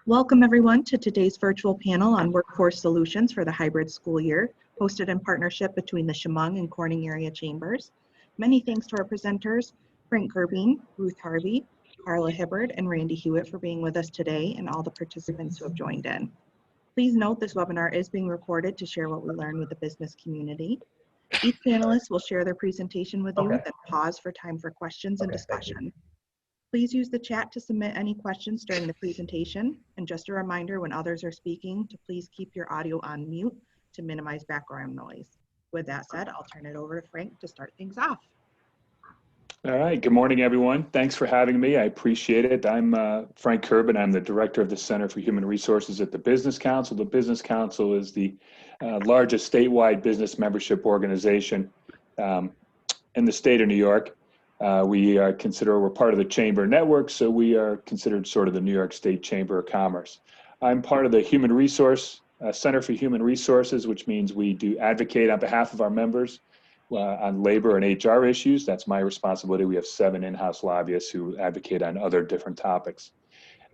Welcome everyone to today's virtual panel on workforce solutions for the hybrid school year, hosted in partnership between the Chemung and Corning area chambers. Many thanks to our presenters, Frank Gerbine, Ruth Harvey, Carla Hibbard, and Randy Hewitt for being with us today, and all the participants who have joined in. Please note this webinar is being recorded to share what we learned with the business community. Each panelist will share their presentation with you, then pause for time for questions and discussion. Please use the chat to submit any questions during the presentation. And just a reminder, when others are speaking, to please keep your audio on mute to minimize background noise. With that said, I'll turn it over to Frank to start things off. All right, good morning, everyone. Thanks for having me. I appreciate it. I'm Frank Gerbine. I'm the director of the Center for Human Resources at the Business Council. The Business Council is the largest statewide business membership organization in the state of New York. We're part of the Chamber Network, so we are considered sort of the New York State Chamber of Commerce. I'm part of the Center for Human Resources, which means we do advocate on behalf of our members on labor and HR issues. That's my responsibility. We have 7 in-house lobbyists who advocate on other different topics.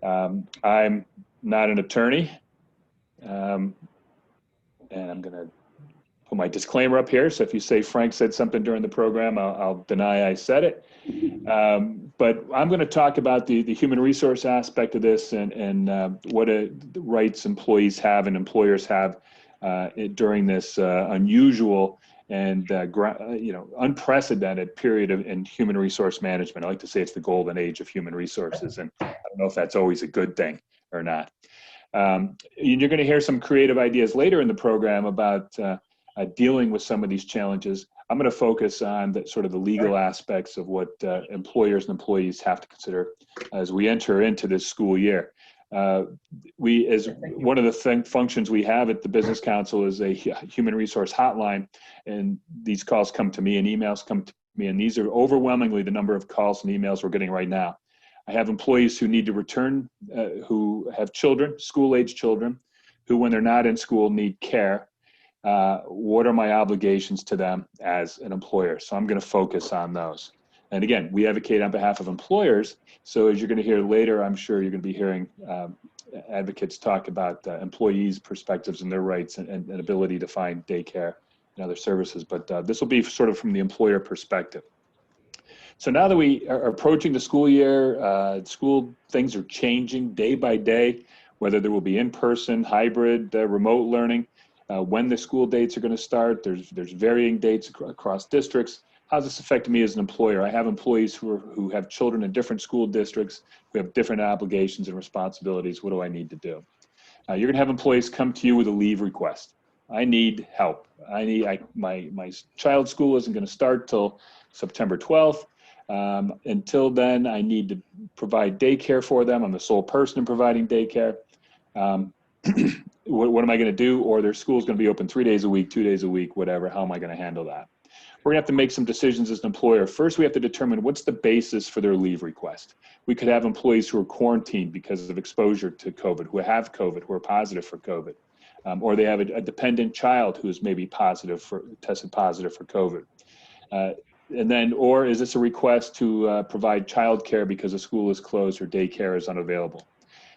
I'm not an attorney, and I'm going to put my disclaimer up here. So if you say Frank said something during the program, I'll deny I said it. But I'm going to talk about the human resource aspect of this and what rights employees have and employers have during this unusual and unprecedented period in human resource management. I like to say it's the golden age of human resources, and I don't know if that's always a good thing or not. You're going to hear some creative ideas later in the program about dealing with some of these challenges. I'm going to focus on the legal aspects of what employers and employees have to consider as we enter into this school year. As one of the functions we have at the Business Council is a human resource hotline, and these calls come to me and emails come to me, and these are overwhelmingly the number of calls and emails we're getting right now. I have employees who need to return, who have children, school-age children, who when they're not in school need care. What are my obligations to them as an employer? So I'm going to focus on those. And again, we advocate on behalf of employers. So as you're going to hear later, I'm sure you're going to be hearing advocates talk about employees' perspectives and their rights and ability to find daycare and other services. But this will be sort of from the employer perspective. So now that we are approaching the school year, things are changing day by day, whether there will be in-person, hybrid, remote learning. When the school dates are going to start, there's varying dates across districts. How's this affect me as an employer? I have employees who have children in different school districts, who have different obligations and responsibilities. What do I need to do? You're going to have employees come to you with a leave request. I need help. My child's school isn't going to start till September 12th. Until then, I need to provide daycare for them. I'm the sole person in providing daycare. What am I going to do? Or their school's going to be open 3 days a week, 2 days a week, whatever. How am I going to handle that? We're going to have to make some decisions as an employer. First, we have to determine what's the basis for their leave request. We could have employees who are quarantined because of exposure to COVID, who have COVID, who are positive for COVID, or they have a dependent child who is maybe tested positive for COVID. Or is this a request to provide childcare because the school is closed or daycare is unavailable?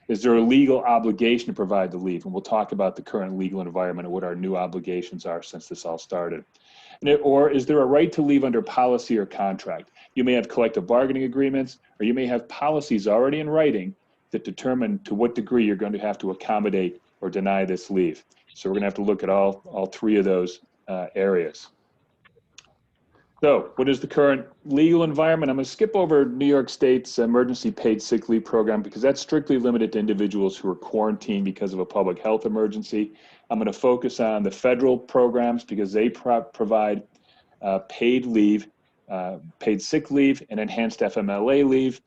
Is there a legal obligation to provide the leave? And we'll talk about the current legal environment and what our new obligations are since this all started. Or is there a right to leave under policy or contract? You may have collective bargaining agreements, or you may have policies already in writing that determine to what degree you're going to have to accommodate or deny this leave. So we're going to have to look at all 3 of those areas. So what is the current legal environment? I'm going to skip over New York State's emergency paid sick leave program because that's strictly limited to individuals who are quarantined because of a public health emergency. I'm going to focus on the federal programs because they provide paid leave, paid sick leave, and enhanced FMLA leave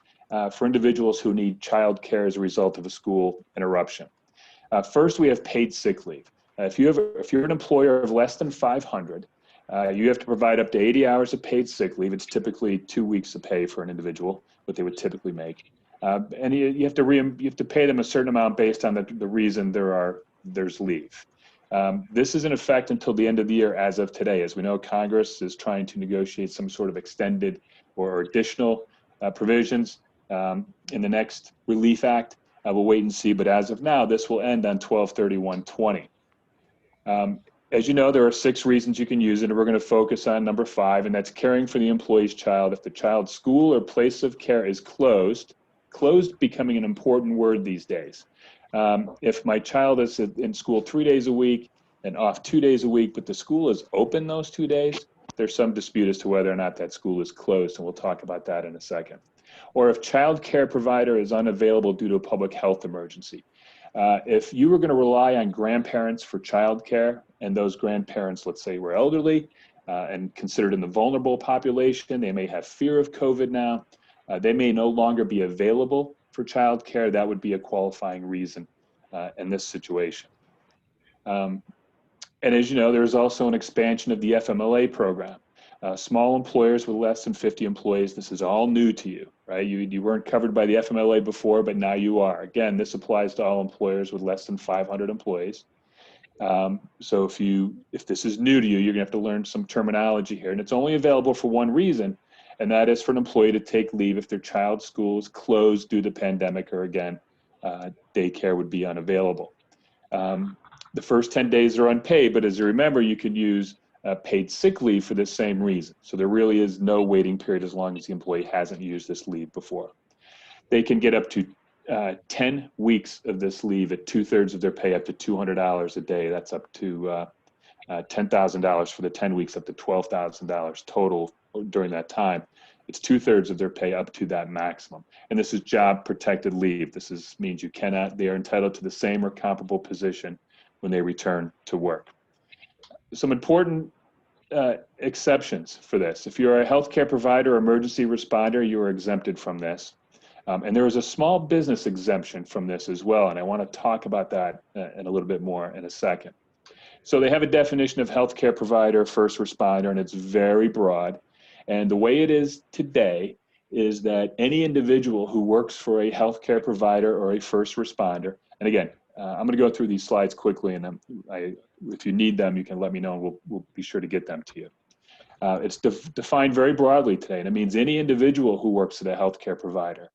for individuals who need child care as a result of a school interruption. First, we have paid sick leave. If you're an employer of less than 500, you have to provide up to 80 hours of paid sick leave. It's typically 2 weeks of pay for an individual, what they would typically make. And you have to pay them a certain amount based on the reason there's leave. This is in effect until the end of the year as of today. As we know, Congress is trying to negotiate some sort of extended or additional provisions in the next Relief Act. We'll wait and see, but as of now, this will end on 12/31/20. As you know, there are 6 reasons you can use it, and we're going to focus on number 5, and that's caring for the employee's child. If the child's school or place of care is closed becoming an important word these days. If my child is in school 3 days a week and off 2 days a week, but the school is open those 2 days, there's some dispute as to whether or not that school is closed, and we'll talk about that in a second. Or if child care provider is unavailable due to a public health emergency. If you were going to rely on grandparents for child care, and those grandparents, let's say, were elderly and considered in the vulnerable population, they may have fear of COVID now, they may no longer be available for child care, that would be a qualifying reason in this situation. And as you know, there's also an expansion of the FMLA program. Small employers with less than 50 employees, this is all new to you, right? You weren't covered by the FMLA before, but now you are. Again, this applies to all employers with less than 500 employees. So if this is new to you, you're gonna have to learn some terminology here, and it's only available for one reason, and that is for an employee to take leave if their child's school is closed due to the pandemic, or again, daycare would be unavailable. The first 10 days are unpaid, but as you remember, you can use paid sick leave for the same reason. So there really is no waiting period as long as the employee hasn't used this leave before. They can get up to 10 weeks of this leave at 2/3 of their pay, up to $200 a day. That's up to $10,000 for the 10 weeks, up to $12,000 total during that time. It's 2/3 of their pay up to that maximum. And this is job protected leave. This means they are entitled to the same or comparable position when they return to work. Some important exceptions for this. If you're a healthcare provider or emergency responder, you are exempted from this. And there is a small business exemption from this as well, and I want to talk about that in a little bit more in a second. So they have a definition of healthcare provider, first responder, and it's very broad. And the way it is today is that any individual who works for a healthcare provider or a first responder, and again, I'm going to go through these slides quickly, and if you need them, you can let me know, and we'll be sure to get them to you. It's defined very broadly today, and it means any individual who works at a healthcare provider.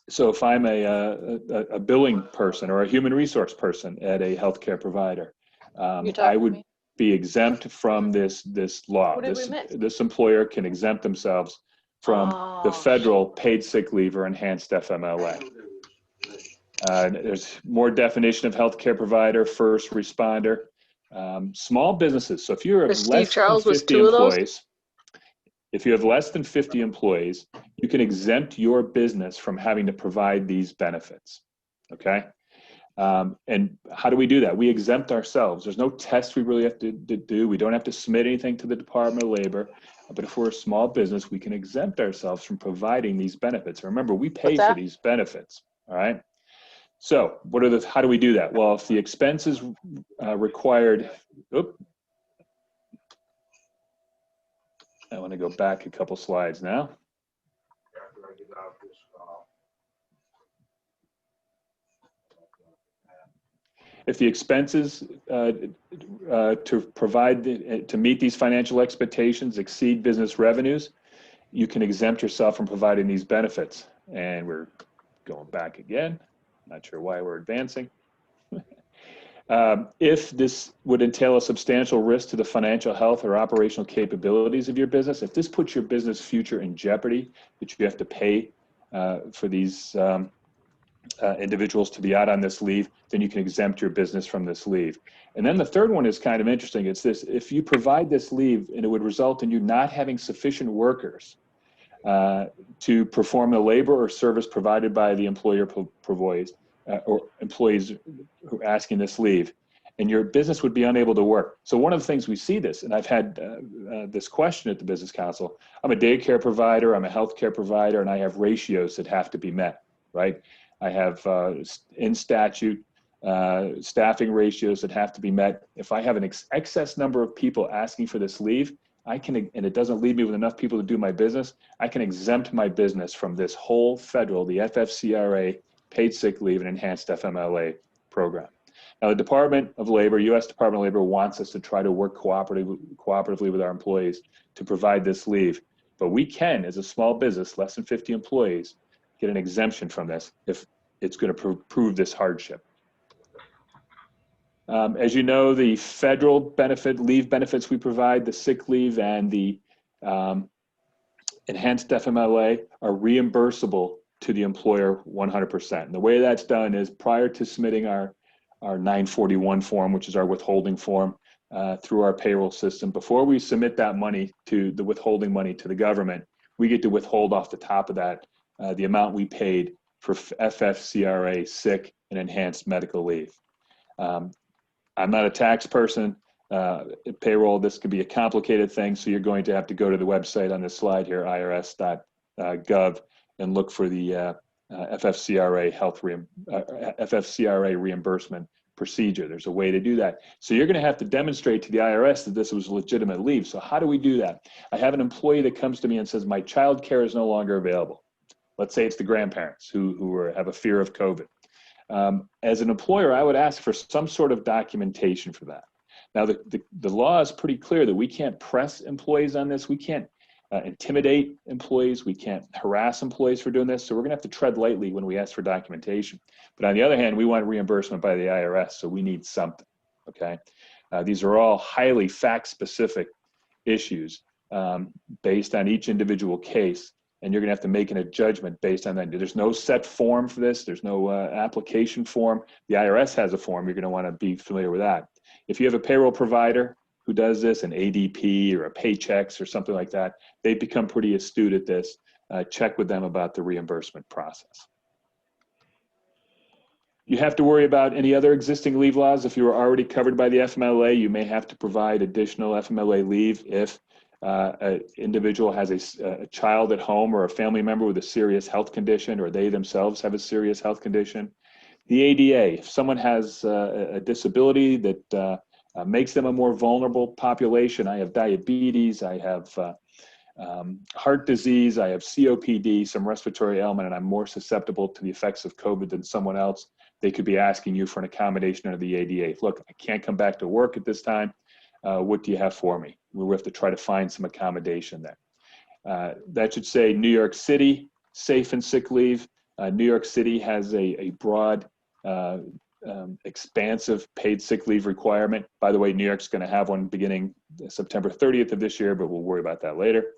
So if I'm a billing person or a human resource person at a healthcare provider, I would be exempt from this law. This employer can exempt themselves from the federal paid sick leave or enhanced FMLA. There's more definition of healthcare provider, first responder, small businesses. So if you're less than 50 employees, if you have less than 50 employees, you can exempt your business from having to provide these benefits, okay? And how do we do that? We exempt ourselves. There's no test we really have to do. We don't have to submit anything to the Department of Labor. But if we're a small business, we can exempt ourselves from providing these benefits. Remember, we pay for these benefits, all right? So how do we do that? Well, if the expenses required, I want to go back a couple slides now. If the expenses to meet these financial expectations exceed business revenues, you can exempt yourself from providing these benefits. And we're going back again. Not sure why we're advancing. If this would entail a substantial risk to the financial health or operational capabilities of your business, if this puts your business future in jeopardy, that you have to pay for these individuals to be out on this leave, then you can exempt your business from this leave. And then the third one is kind of interesting. It's this: if you provide this leave and it would result in you not having sufficient workers to perform the labor or service provided by the employer provides, or employees who are asking this leave, and your business would be unable to work. So one of the things we see this, and I've had this question at the Business Council, I'm a daycare provider, I'm a healthcare provider, and I have ratios that have to be met, right? I have in statute staffing ratios that have to be met. If I have an excess number of people asking for this leave, and it doesn't leave me with enough people to do my business, I can exempt my business from this whole federal, the FFCRA, paid sick leave and enhanced FMLA program. Now, the Department of Labor, U.S. Department of Labor, wants us to try to work cooperatively with our employees to provide this leave. But we can, as a small business, less than 50 employees, get an exemption from this if it's going to prove this hardship. As you know, the federal leave benefits we provide, the sick leave and the enhanced FMLA, are reimbursable to the employer 100%. And the way that's done is prior to submitting our 941 form, which is our withholding form, through our payroll system, before we submit that money to the withholding money to the government, we get to withhold off the top of that the amount we paid for FFCRA, sick, and enhanced medical leave. I'm not a tax person. Payroll, this could be a complicated thing, so you're going to have to go to the website on this slide here, irs.gov, and look for the FFCRA FFCRA reimbursement procedure. There's a way to do that. So you're going to have to demonstrate to the IRS that this was legitimate leave. So how do we do that? I have an employee that comes to me and says, my child care is no longer available. Let's say it's the grandparents who have a fear of COVID. As an employer, I would ask for some sort of documentation for that. Now, the law is pretty clear that we can't press employees on this. We can't intimidate employees. We can't harass employees for doing this. So we're going to have to tread lightly when we ask for documentation. But on the other hand, we want reimbursement by the IRS, so we need something, okay? These are all highly fact-specific issues based on each individual case, and you're going to have to make a judgment based on that. There's no set form for this. There's no application form. The IRS has a form. You're going to want to be familiar with that. If you have a payroll provider who does this, an ADP or a Paychex or something like that, they've become pretty astute at this. Check with them about the reimbursement process. You have to worry about any other existing leave laws. If you are already covered by the FMLA, you may have to provide additional FMLA leave if an individual has a child at home or a family member with a serious health condition, or they themselves have a serious health condition. The ADA, if someone has a disability that makes them a more vulnerable population. I have diabetes, I have heart disease, I have COPD, some respiratory ailment, and I'm more susceptible to the effects of COVID than someone else. They could be asking you for an accommodation under the ADA. Look, I can't come back to work at this time. What do you have for me? We have to try to find some accommodation there. That should say New York City, safe and sick leave. New York City has a broad, expansive paid sick leave requirement. By the way, New York's going to have one beginning September 30th of this year, but we'll worry about that later.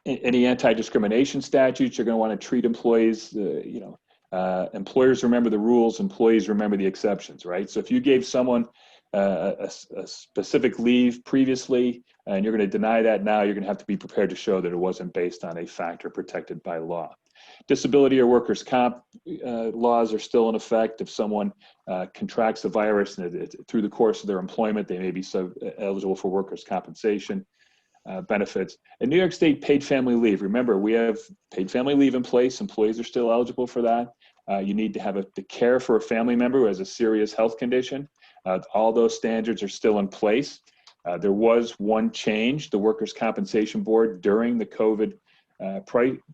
Any anti-discrimination statutes, you're going to want to treat employees, employers remember the rules, employees remember the exceptions, right? So if you gave someone a specific leave previously, and you're going to deny that now, you're going to have to be prepared to show that it wasn't based on a factor protected by law. Disability or workers' comp laws are still in effect. If someone contracts the virus and through the course of their employment, they may be eligible for workers' compensation benefits. And New York State paid family leave. Remember, we have paid family leave in place. Employees are still eligible for that. You need to have the care for a family member who has a serious health condition. All those standards are still in place. There was one change. The Workers' Compensation Board during the COVID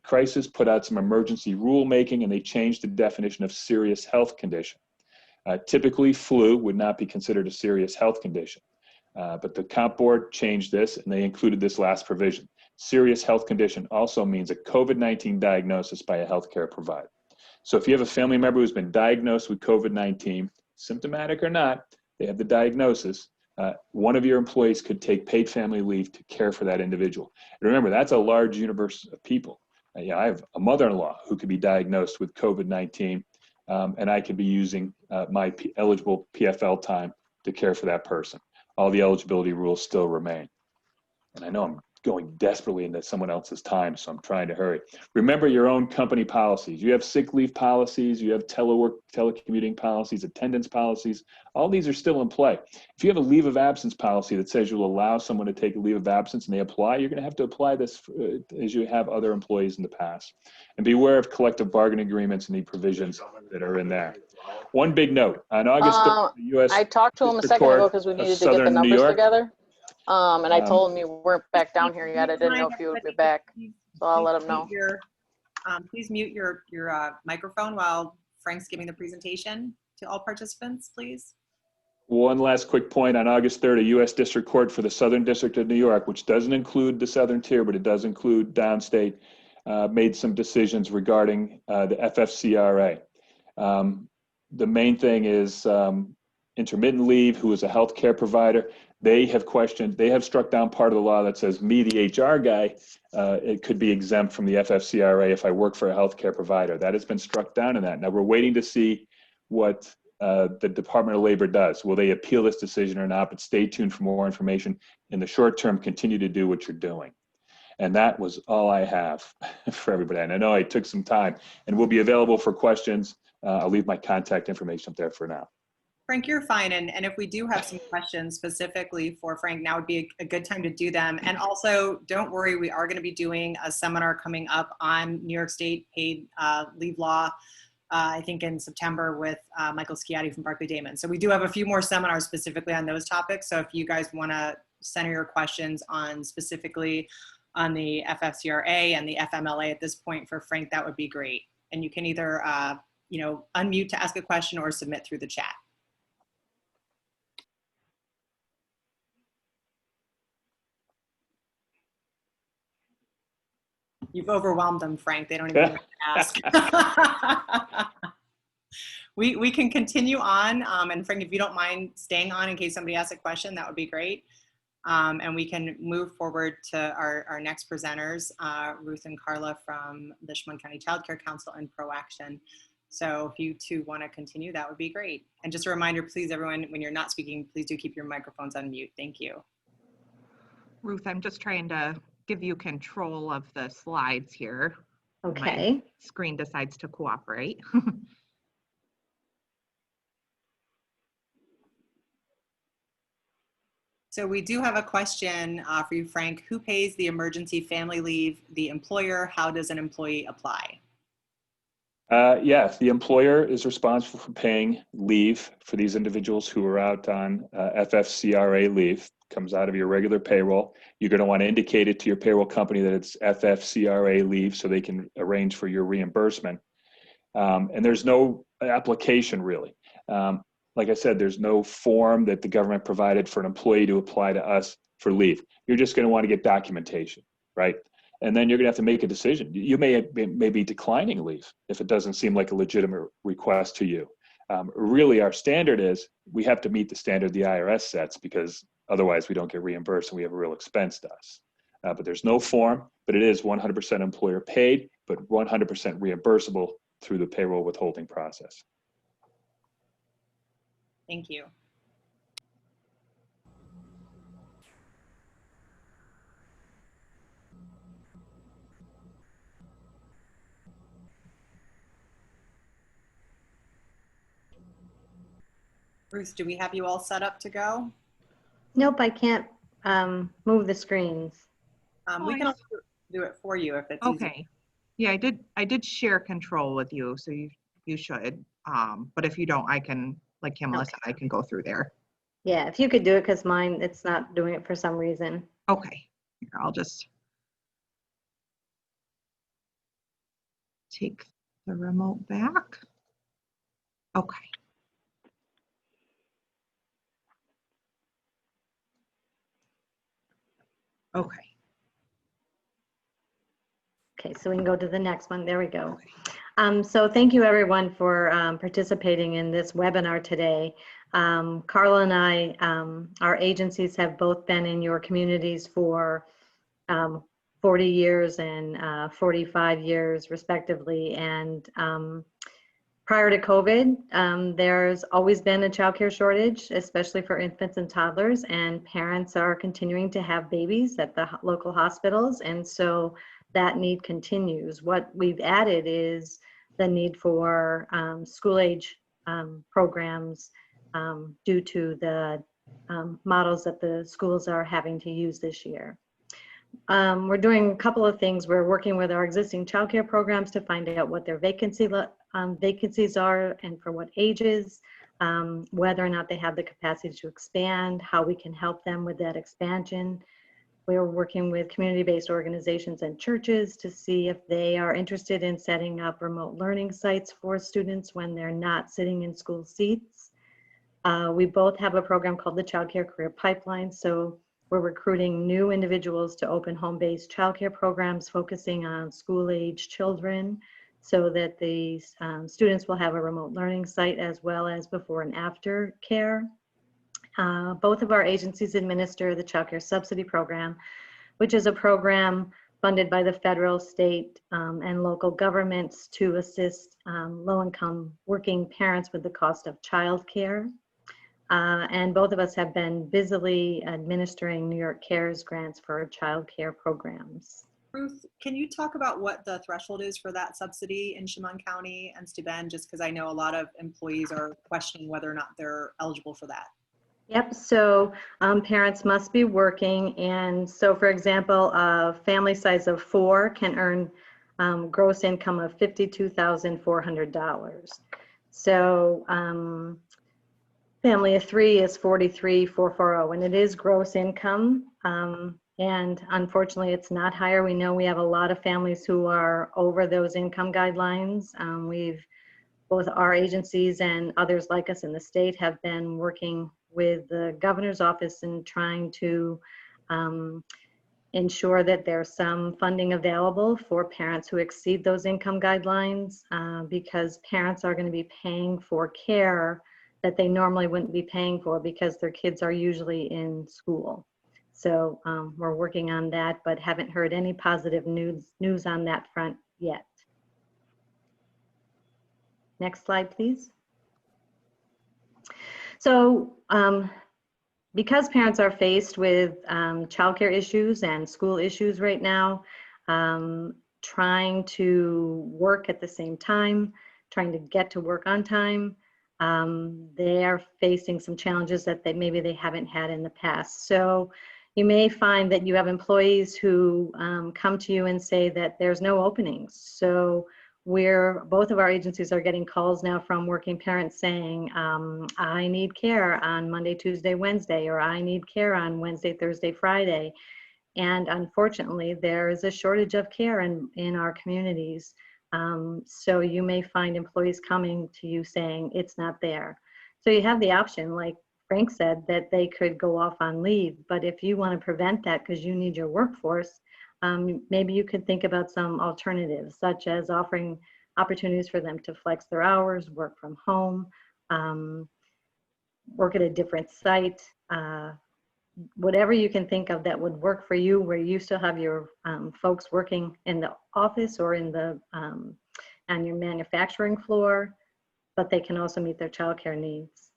crisis put out some emergency rulemaking, and they changed the definition of serious health condition. Typically, flu would not be considered a serious health condition, but the Comp Board changed this, and they included this last provision. Serious health condition also means a COVID-19 diagnosis by a healthcare provider. So if you have a family member who's been diagnosed with COVID-19, symptomatic or not, they have the diagnosis, one of your employees could take paid family leave to care for that individual. And remember, that's a large universe of people. I have a mother-in-law who could be diagnosed with COVID-19, and I could be using my eligible PFL time to care for that person. All the eligibility rules still remain. And I know I'm going desperately into someone else's time, so I'm trying to hurry. Remember your own company policies. You have sick leave policies, you have telecommuting policies, attendance policies. All these are still in play. If you have a leave of absence policy that says you'll allow someone to take a leave of absence and they apply, you're going to have to apply this as you have other employees in the past. And beware of collective bargaining agreements and the provisions that are in there. One big note, on August 3rd, the U.S. I talked to him a second ago because we needed to get the numbers together. And I told him you weren't back down here yet. I didn't know if you would be back, so I'll let him know. Please mute your microphone while Frank's giving the presentation to all participants, please. One last quick point. On August 3rd, a U.S. District Court for the Southern District of New York, which doesn't include the Southern Tier, but it does include downstate, made some decisions regarding the FFCRA. The main thing is intermittent leave, who is a healthcare provider. They have struck down part of the law that says me, the HR guy, it could be exempt from the FFCRA if I work for a healthcare provider. That has been struck down in that. Now we're waiting to see what the Department of Labor does. Will they appeal this decision or not? But stay tuned for more information. In the short term, continue to do what you're doing. And that was all I have for everybody. And I know I took some time, and we'll be available for questions. I'll leave my contact information up there for now. Frank, you're fine. And if we do have some questions specifically for Frank, now would be a good time to do them. And also, don't worry, we are going to be doing a seminar coming up on New York State paid leave law, I think in September, with Michael Schiatti from Barclay Damon. So we do have a few more seminars specifically on those topics. So if you guys want to center your questions on specifically on the FFCRA and the FMLA at this point for Frank, that would be great. And you can either unmute to ask a question or submit through the chat. You've overwhelmed them, Frank. They don't even know what to ask. We can continue on. And Frank, if you don't mind staying on in case somebody asks a question, that would be great. And we can move forward to our next presenters, Ruth and Carla from the Chemung County Child Care Council and ProAction. So if you two want to continue, that would be great. And just a reminder, please, everyone, when you're not speaking, please do keep your microphones on mute. Thank you. Ruth, I'm just trying to give you control of the slides here. Okay. My screen decides to cooperate. So we do have a question for you, Frank. Who pays the emergency family leave? The employer? How does an employee apply? Yes, the employer is responsible for paying leave for these individuals who are out on FFCRA leave. Comes out of your regular payroll. You're going to want to indicate it to your payroll company that it's FFCRA leave so they can arrange for your reimbursement. And there's no application really. Like I said, there's no form that the government provided for an employee to apply to us for leave. You're just going to want to get documentation, right? And then you're going to have to make a decision. You may be declining leave if it doesn't seem like a legitimate request to you. Really, our standard is we have to meet the standard the IRS sets because otherwise we don't get reimbursed and we have a real expense to us. But there's no form, but it is 100% employer paid, but 100% reimbursable through the payroll withholding process. Thank you. Ruth, do we have you all set up to go? Nope, I can't move the screens. We can also do it for you if it's Okay. easy. Yeah, I did share control with you, so you should. But if you don't, I can, like Kamala said, I can go through there. Yeah, if you could do it, because mine, it's not doing it for some reason. Okay. Here, I'll just take the remote back. Okay. Okay. Okay, so we can go to the next one. There we go. So thank you everyone for participating in this webinar today. Carla and I, our agencies have both been in your communities for 40 years and 45 years respectively. And prior to COVID, there's always been a childcare shortage, especially for infants and toddlers, and parents are continuing to have babies at the local hospitals. And so that need continues. What we've added is the need for school age programs due to the models that the schools are having to use this year. We're doing a couple of things. We're working with our existing childcare programs to find out what their vacancies are and for what ages, whether or not they have the capacity to expand, how we can help them with that expansion. We're working with community-based organizations and churches to see if they are interested in setting up remote learning sites for students when they're not sitting in school seats. We both have a program called the Child Care Career Pipeline. So We're recruiting new individuals to open home-based childcare programs focusing on school-age children so that the students will have a remote learning site as well as before and after care. Both of our agencies administer the Child Care Subsidy Program, which is a program funded by the federal, state, and local governments to assist low-income working parents with the cost of childcare. And both of us have been busily administering New York CARES grants for child care programs. Ruth, can you talk about what the threshold is for that subsidy in Chemung County and Steuben, just because I know a lot of employees are questioning whether or not they're eligible for that? Yep, so parents must be working, and so for example, a family size of 4 can earn gross income of $52,400. So family of 3 is $43,440, and it is gross income. And unfortunately, it's not higher. We know we have a lot of families who are over those income guidelines. Both our agencies and others like us in the state have been working with the governor's office and trying to ensure that there's some funding available for parents who exceed those income guidelines, because parents are going to be paying for care that they normally wouldn't be paying for because their kids are usually in school. So we're working on that, but haven't heard any positive news on that front yet. Next slide, please. So because parents are faced with childcare issues and school issues right now, trying to work at the same time, trying to get to work on time, they are facing some challenges that maybe they haven't had in the past. So you may find that you have employees who come to you and say that there's no openings. So both of our agencies are getting calls now from working parents saying, I need care on Monday, Tuesday, Wednesday, or I need care on Wednesday, Thursday, Friday. And unfortunately, there is a shortage of care in our communities. So you may find employees coming to you saying it's not there. So you have the option, like Frank said, that they could go off on leave. But if you want to prevent that because you need your workforce, maybe you could think about some alternatives, such as offering opportunities for them to flex their hours, work from home, work at a different site, whatever you can think of that would work for you, where you still have your folks working in the office or in the on your manufacturing floor, but they can also meet their childcare needs.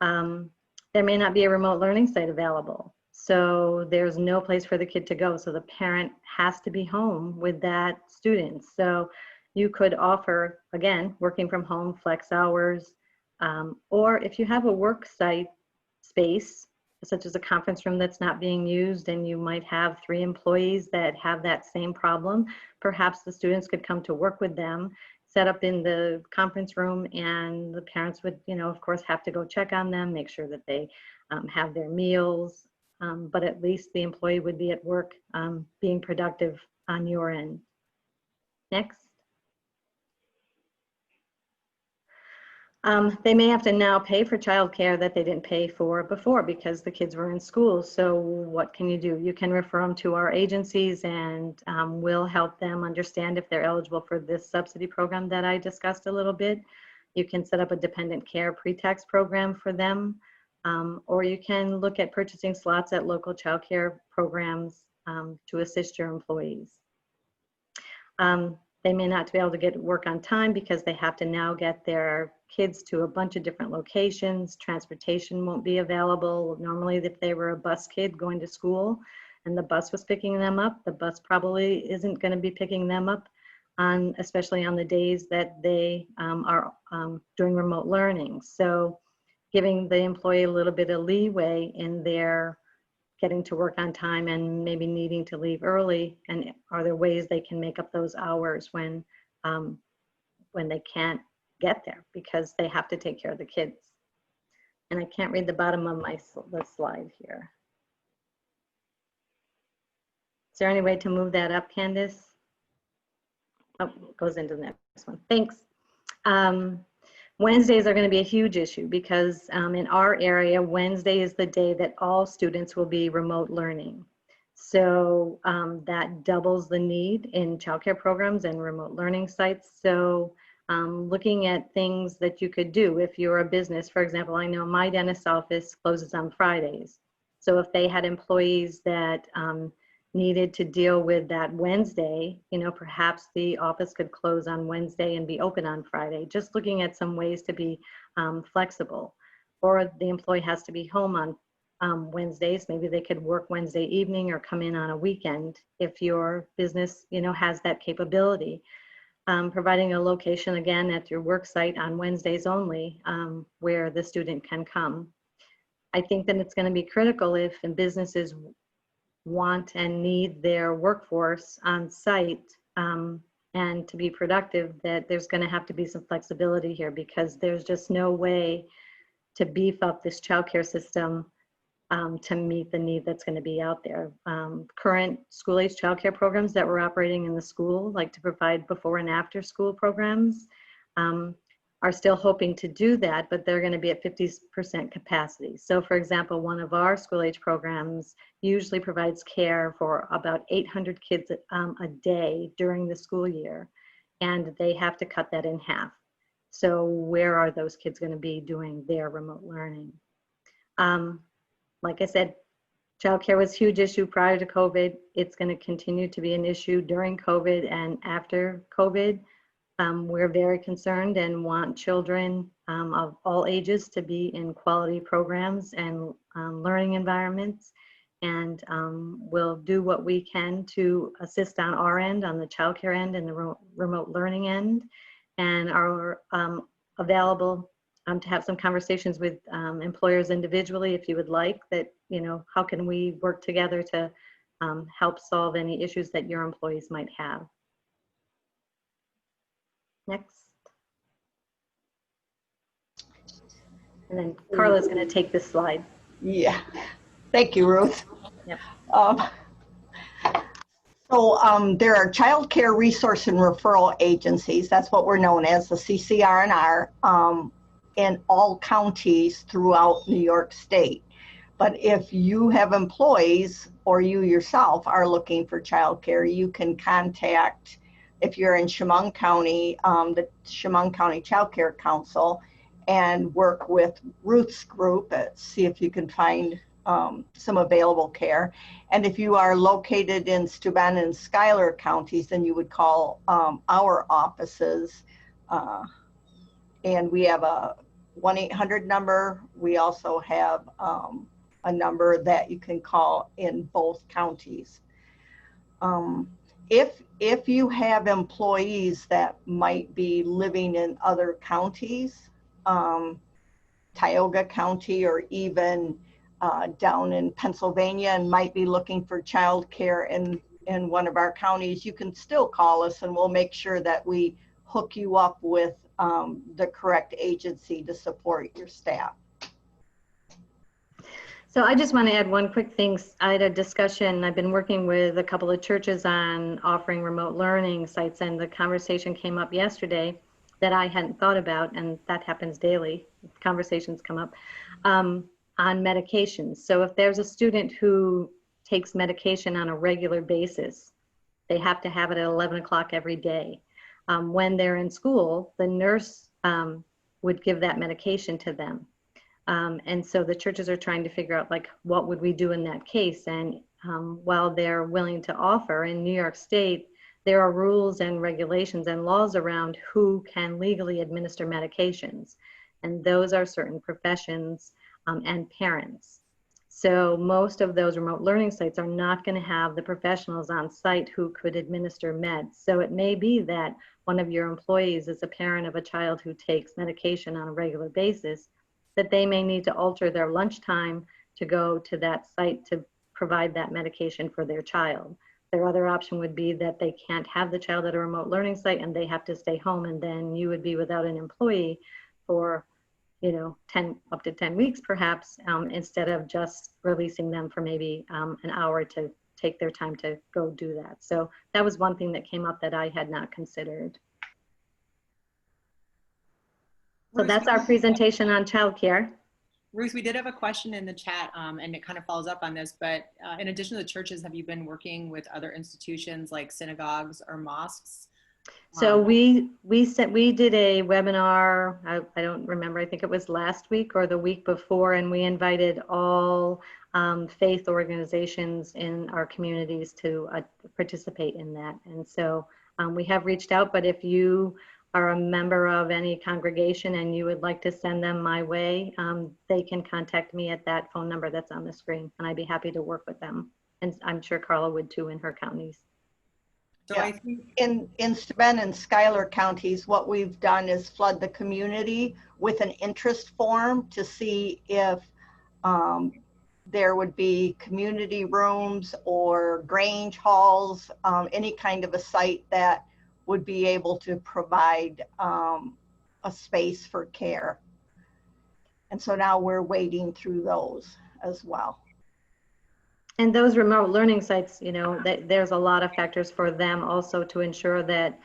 There may not be a remote learning site available, so there's no place for the kid to go, so the parent has to be home with that student. So you could offer, again, working from home, flex hours, or if you have a work site space, such as a conference room that's not being used, and you might have 3 employees that have that same problem, perhaps the students could come to work with them, set up in the conference room, and the parents would, of course, have to go check on them, make sure that they have their meals, but at least the employee would be at work being productive on your end. Next. They may have to now pay for childcare that they didn't pay for before because the kids were in school. So what can you do? You can refer them to our agencies, and we'll help them understand if they're eligible for this subsidy program that I discussed a little bit. You can set up a dependent care pre-tax program for them, or you can look at purchasing slots at local childcare programs to assist your employees. They may not be able to get work on time because they have to now get their kids to a bunch of different locations. Transportation won't be available. Normally, if they were a bus kid going to school and the bus was picking them up, the bus probably isn't going to be picking them up, especially on the days that they are doing remote learning. So giving the employee a little bit of leeway in their getting to work on time and maybe needing to leave early, and are there ways they can make up those hours when they can't get there because they have to take care of the kids. And I can't read the bottom of the slide here. Is there any way to move that up, Candace? Oh, it goes into the next one. Thanks. Wednesdays are going to be a huge issue because in our area, Wednesday is the day that all students will be remote learning. So that doubles the need in childcare programs and remote learning sites. So looking at things that you could do if you're a business, for example, I know my dentist's office closes on Fridays. So if they had employees that needed to deal with that Wednesday, you know, perhaps the office could close on Wednesday and be open on Friday. Just looking at some ways to be flexible. Or the employee has to be home on Wednesdays. Maybe they could work Wednesday evening or come in on a weekend if your business, you know, has that capability. Providing a location again at your work site on Wednesdays only where the student can come. I think that it's going to be critical if businesses want and need their workforce on site and to be productive, that there's going to have to be some flexibility here, because there's just no way to beef up this childcare system to meet the need that's going to be out there. Current school-age childcare programs that we're operating in the school, like to provide before and after school programs, are still hoping to do that, but they're going to be at 50% capacity. So for example, one of our school-age programs usually provides care for about 800 kids a day during the school year, and they have to cut that in half. So where are those kids going to be doing their remote learning? Like I said, childcare was a huge issue prior to COVID. It's going to continue to be an issue during COVID and after COVID. We're very concerned and want children of all ages to be in quality programs and learning environments. And we'll do what we can to assist on our end, on the childcare end and the remote learning end, and are available to have some conversations with employers individually if you would like, that, you know, how can we work together to help solve any issues that your employees might have. Next. And then Carla's going to take this slide. Yeah, thank you, Ruth. Yep. So there are child care resource and referral agencies. That's what we're known as, the CCR&R, in all counties throughout New York State. But if you have employees or you yourself are looking for child care, you can contact, if you're in Chemung County, the Chemung County Child Care Council, and work with Ruth's group, see if you can find some available care. And if you are located in Steuben and Schuyler counties, then you would call our offices, and we have a 1-800 number. We also have a number that you can call in both counties. If you have employees that might be living in other counties, Tioga County or even down in Pennsylvania, and might be looking for child care in one of our counties, you can still call us and we'll make sure that we hook you up with the correct agency to support your staff. So I just want to add one quick thing. I had a discussion, I've been working with a couple of churches on offering remote learning sites, and the conversation came up yesterday that I hadn't thought about, and that happens daily, conversations come up, on medications. So if there's a student who takes medication on a regular basis, they have to have it at 11 o'clock every day. When they're in school, the nurse would give that medication to them. And so the churches are trying to figure out, like, what would we do in that case? And while they're willing to offer, in New York State, there are rules and regulations and laws around who can legally administer medications. And those are certain professions and parents. So most of those remote learning sites are not going to have the professionals on site who could administer meds. So it may be that one of your employees is a parent of a child who takes medication on a regular basis, that they may need to alter their lunchtime to go to that site to provide that medication for their child. Their other option would be that they can't have the child at a remote learning site and they have to stay home, and then you would be without an employee for, you know, up to 10 weeks perhaps, instead of just releasing them for maybe an hour to take their time to go do that. So that was one thing that came up that I had not considered. So that's our presentation on childcare. Ruth, we did have a question in the chat, and it kind of follows up on this, but in addition to the churches, have you been working with other institutions like synagogues or mosques? So we did a webinar, I don't remember, I think it was last week or the week before, and we invited all faith organizations in our communities to participate in that. And so we have reached out, but if you are a member of any congregation and you would like to send them my way, they can contact me at that phone number that's on the screen, and I'd be happy to work with them. And I'm sure Carla would too in her counties. So yeah. I think in Steuben and Schuyler counties, what we've done is flood the community with an interest form to see if there would be community rooms or Grange halls, any kind of a site that would be able to provide a space for care. And so now we're wading through those as well. And those remote learning sites, you know, there's a lot of factors for them also to ensure that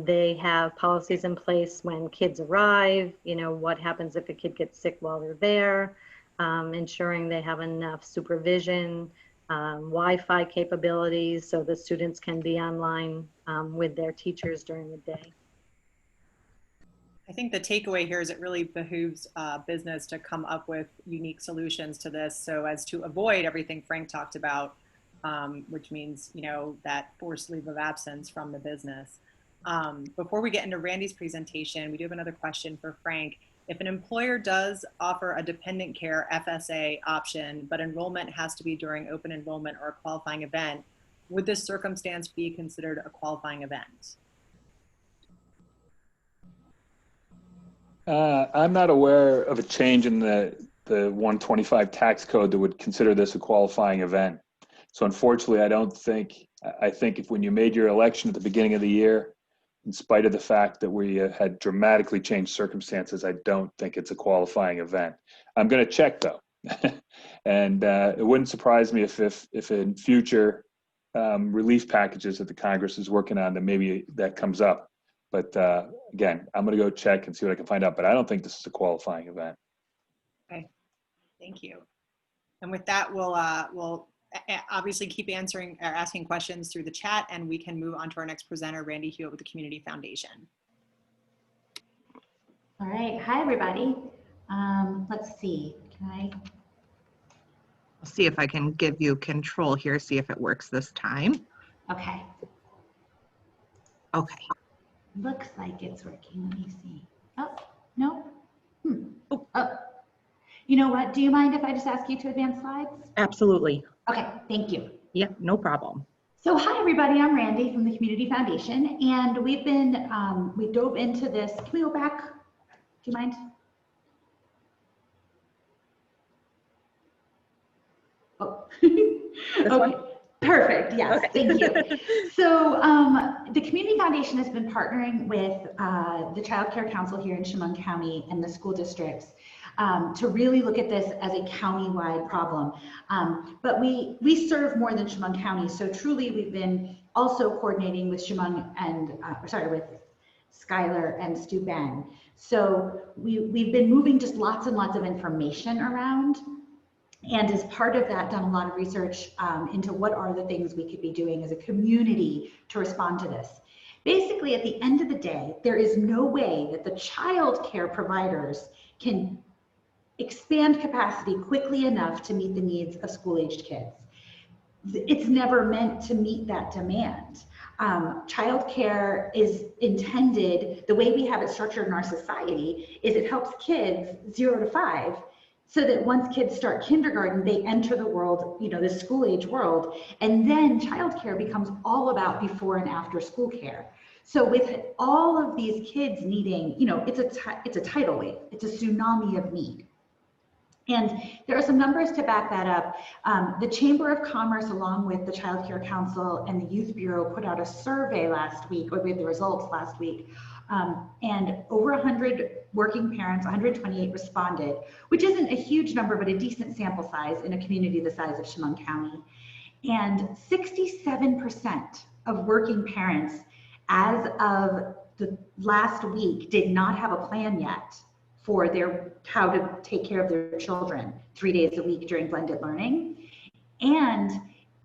they have policies in place when kids arrive, you know, what happens if a kid gets sick while they're there, ensuring they have enough supervision, Wi-Fi capabilities so the students can be online with their teachers during the day. I think the takeaway here is it really behooves business to come up with unique solutions to this so as to avoid everything Frank talked about, which means, you know, that forced leave of absence from the business. Before we get into Randy's presentation, we do have another question for Frank. If an employer does offer a dependent care FSA option, but enrollment has to be during open enrollment or a qualifying event, would this circumstance be considered a qualifying event? I'm not aware of a change in the 125 tax code that would consider this a qualifying event. So unfortunately, I think if when you made your election at the beginning of the year, in spite of the fact that we had dramatically changed circumstances, I don't think it's a qualifying event. I'm going to check though. And it wouldn't surprise me if in future relief packages that the Congress is working on, that maybe that comes up. But again, I'm going to go check and see what I can find out. But I don't think this is a qualifying event. Okay, thank you. And with that, we'll obviously keep asking questions through the chat, and we can move on to our next presenter, Randy Hewitt with the Community Foundation. All right, hi everybody. Let's see, I'll see if I can give you control here, see if it works this time. Okay. Okay. Looks like it's working. Let me see. Oh, no. Oh. You know what? Do you mind if I just ask you to advance slides? Absolutely. Okay, thank you. Yeah, no problem. So hi everybody, I'm Randy from the Community Foundation, and we've been, we dove into this. Can we go back? Do you mind? Oh, okay. Perfect, yes, okay. Thank you. So the Community Foundation has been partnering with the Child Care Council here in Chemung County and the school districts to really look at this as a county-wide problem. But we serve more than Chemung County, so truly we've been also coordinating with Chemung and, with Schuyler and Steuben. So we've been moving just lots and lots of information around. And as part of that, done a lot of research into what are the things we could be doing as a community to respond to this. Basically, at the end of the day, there is no way that the child care providers can expand capacity quickly enough to meet the needs of school-aged kids. It's never meant to meet that demand. Child care is intended, the way we have it structured in our society, is it helps kids 0 to 5, so that once kids start kindergarten, they enter the world, you know, the school age world, and then childcare becomes all about before and after school care. So with all of these kids needing, you know, it's a tidal wave, it's a tsunami of need. And there are some numbers to back that up. The Chamber of Commerce, along with the Child Care Council and the Youth Bureau, put out a survey last week, or we had the results last week, and over 100 working parents, 128 responded, which isn't a huge number, but a decent sample size in a community the size of Chemung County. And 67% of working parents, as of the last week, did not have a plan yet for how to take care of their children 3 days a week during blended learning. And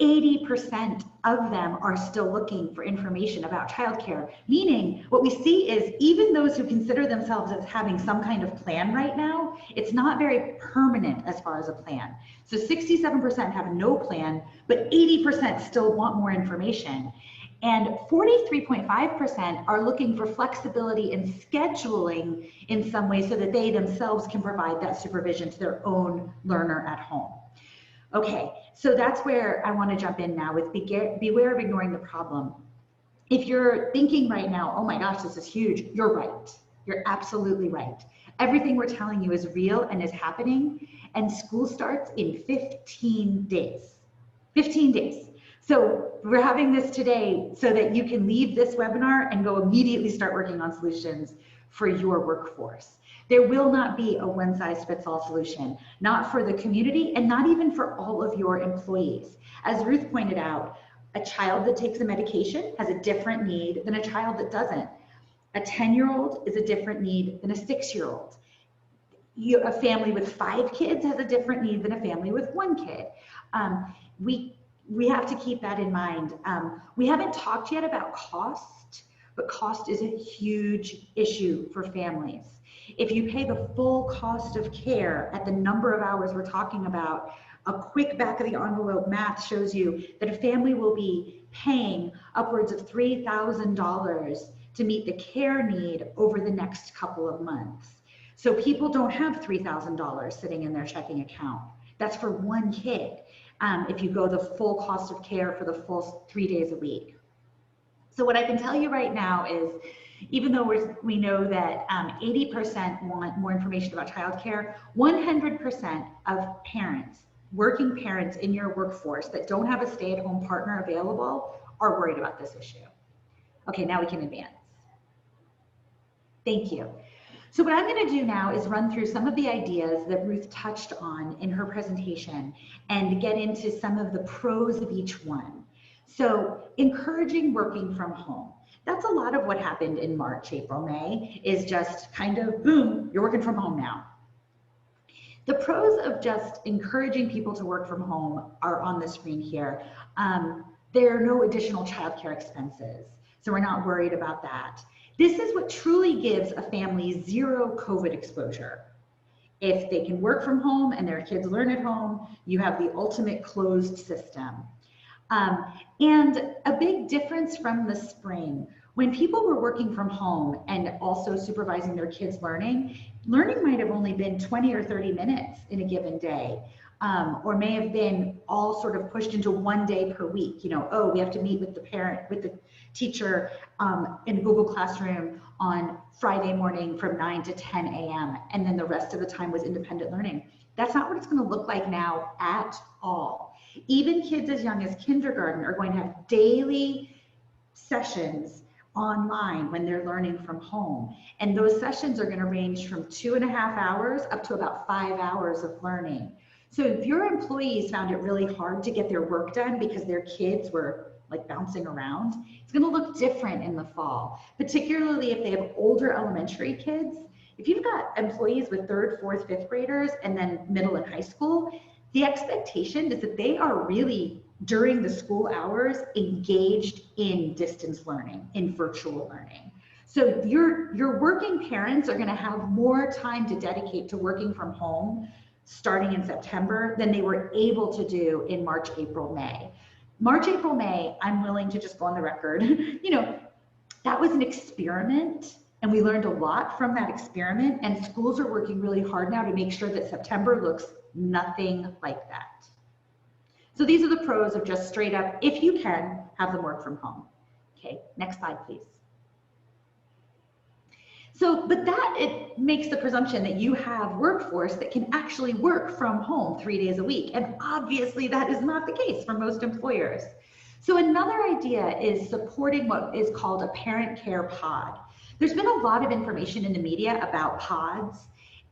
80% of them are still looking for information about childcare, meaning what we see is even those who consider themselves as having some kind of plan right now, it's not very permanent as far as a plan. So 67% have no plan, but 80% still want more information. And 43.5% are looking for flexibility in scheduling in some way so that they themselves can provide that supervision to their own learner at home. Okay, so that's where I want to jump in now with beware of ignoring the problem. If you're thinking right now, oh my gosh, this is huge, you're right. You're absolutely right. Everything we're telling you is real and is happening, and school starts in 15 days. 15 days. So we're having this today so that you can leave this webinar and go immediately start working on solutions for your workforce. There will not be a one-size-fits-all solution, not for the community and not even for all of your employees. As Ruth pointed out, a child that takes a medication has a different need than a child that doesn't. A 10-year-old is a different need than a 6-year-old. A family with 5 kids has a different need than a family with 1 kid. We have to keep that in mind. We haven't talked yet about cost, but cost is a huge issue for families. If you pay the full cost of care at the number of hours we're talking about, a quick back of the envelope math shows you that a family will be paying upwards of $3,000 to meet the care need over the next couple of months. So people don't have $3,000 sitting in their checking account. That's for 1 kid. If you go the full cost of care for the full 3 days a week. So what I can tell you right now is, even though we know that 80% want more information about childcare, 100% of parents, working parents in your workforce that don't have a stay-at-home partner available are worried about this issue. Okay, now we can advance. Thank you. So what I'm going to do now is run through some of the ideas that Ruth touched on in her presentation and get into some of the pros of each one. So encouraging working from home. That's a lot of what happened in March, April, May, is just kind of, boom, you're working from home now. The pros of just encouraging people to work from home are on the screen here. There are no additional childcare expenses, so we're not worried about that. This is what truly gives a family 0 COVID exposure. If they can work from home and their kids learn at home, you have the ultimate closed system. And a big difference from the spring, when people were working from home and also supervising their kids' learning might have only been 20 or 30 minutes in a given day, or may have been all sort of pushed into 1 day per week. You know, oh, we have to meet with the parent, with the teacher in Google Classroom on Friday morning from 9 to 10 a.m. And then the rest of the time was independent learning. That's not what it's going to look like now at all. Even kids as young as kindergarten are going to have daily sessions online when they're learning from home. And those sessions are going to range from 2.5 hours up to about 5 hours of learning. So if your employees found it really hard to get their work done because their kids were like bouncing around, it's going to look different in the fall, particularly if they have older elementary kids. If you've got employees with 3rd, 4th, 5th graders and then middle and high school, the expectation is that they are really, during the school hours, engaged in distance learning, in virtual learning. So your working parents are going to have more time to dedicate to working from home starting in September than they were able to do in March, April, May. March, April, May, I'm willing to just go on the record, you know, that was an experiment and we learned a lot from that experiment, and schools are working really hard now to make sure that September looks nothing like that. So these are the pros of just straight up, if you can, have them work from home. Okay, next slide, please. So, but that, it makes the presumption that you have workforce that can actually work from home 3 days a week. And obviously that is not the case for most employers. So another idea is supporting what is called a parent care pod. There's been a lot of information in the media about pods,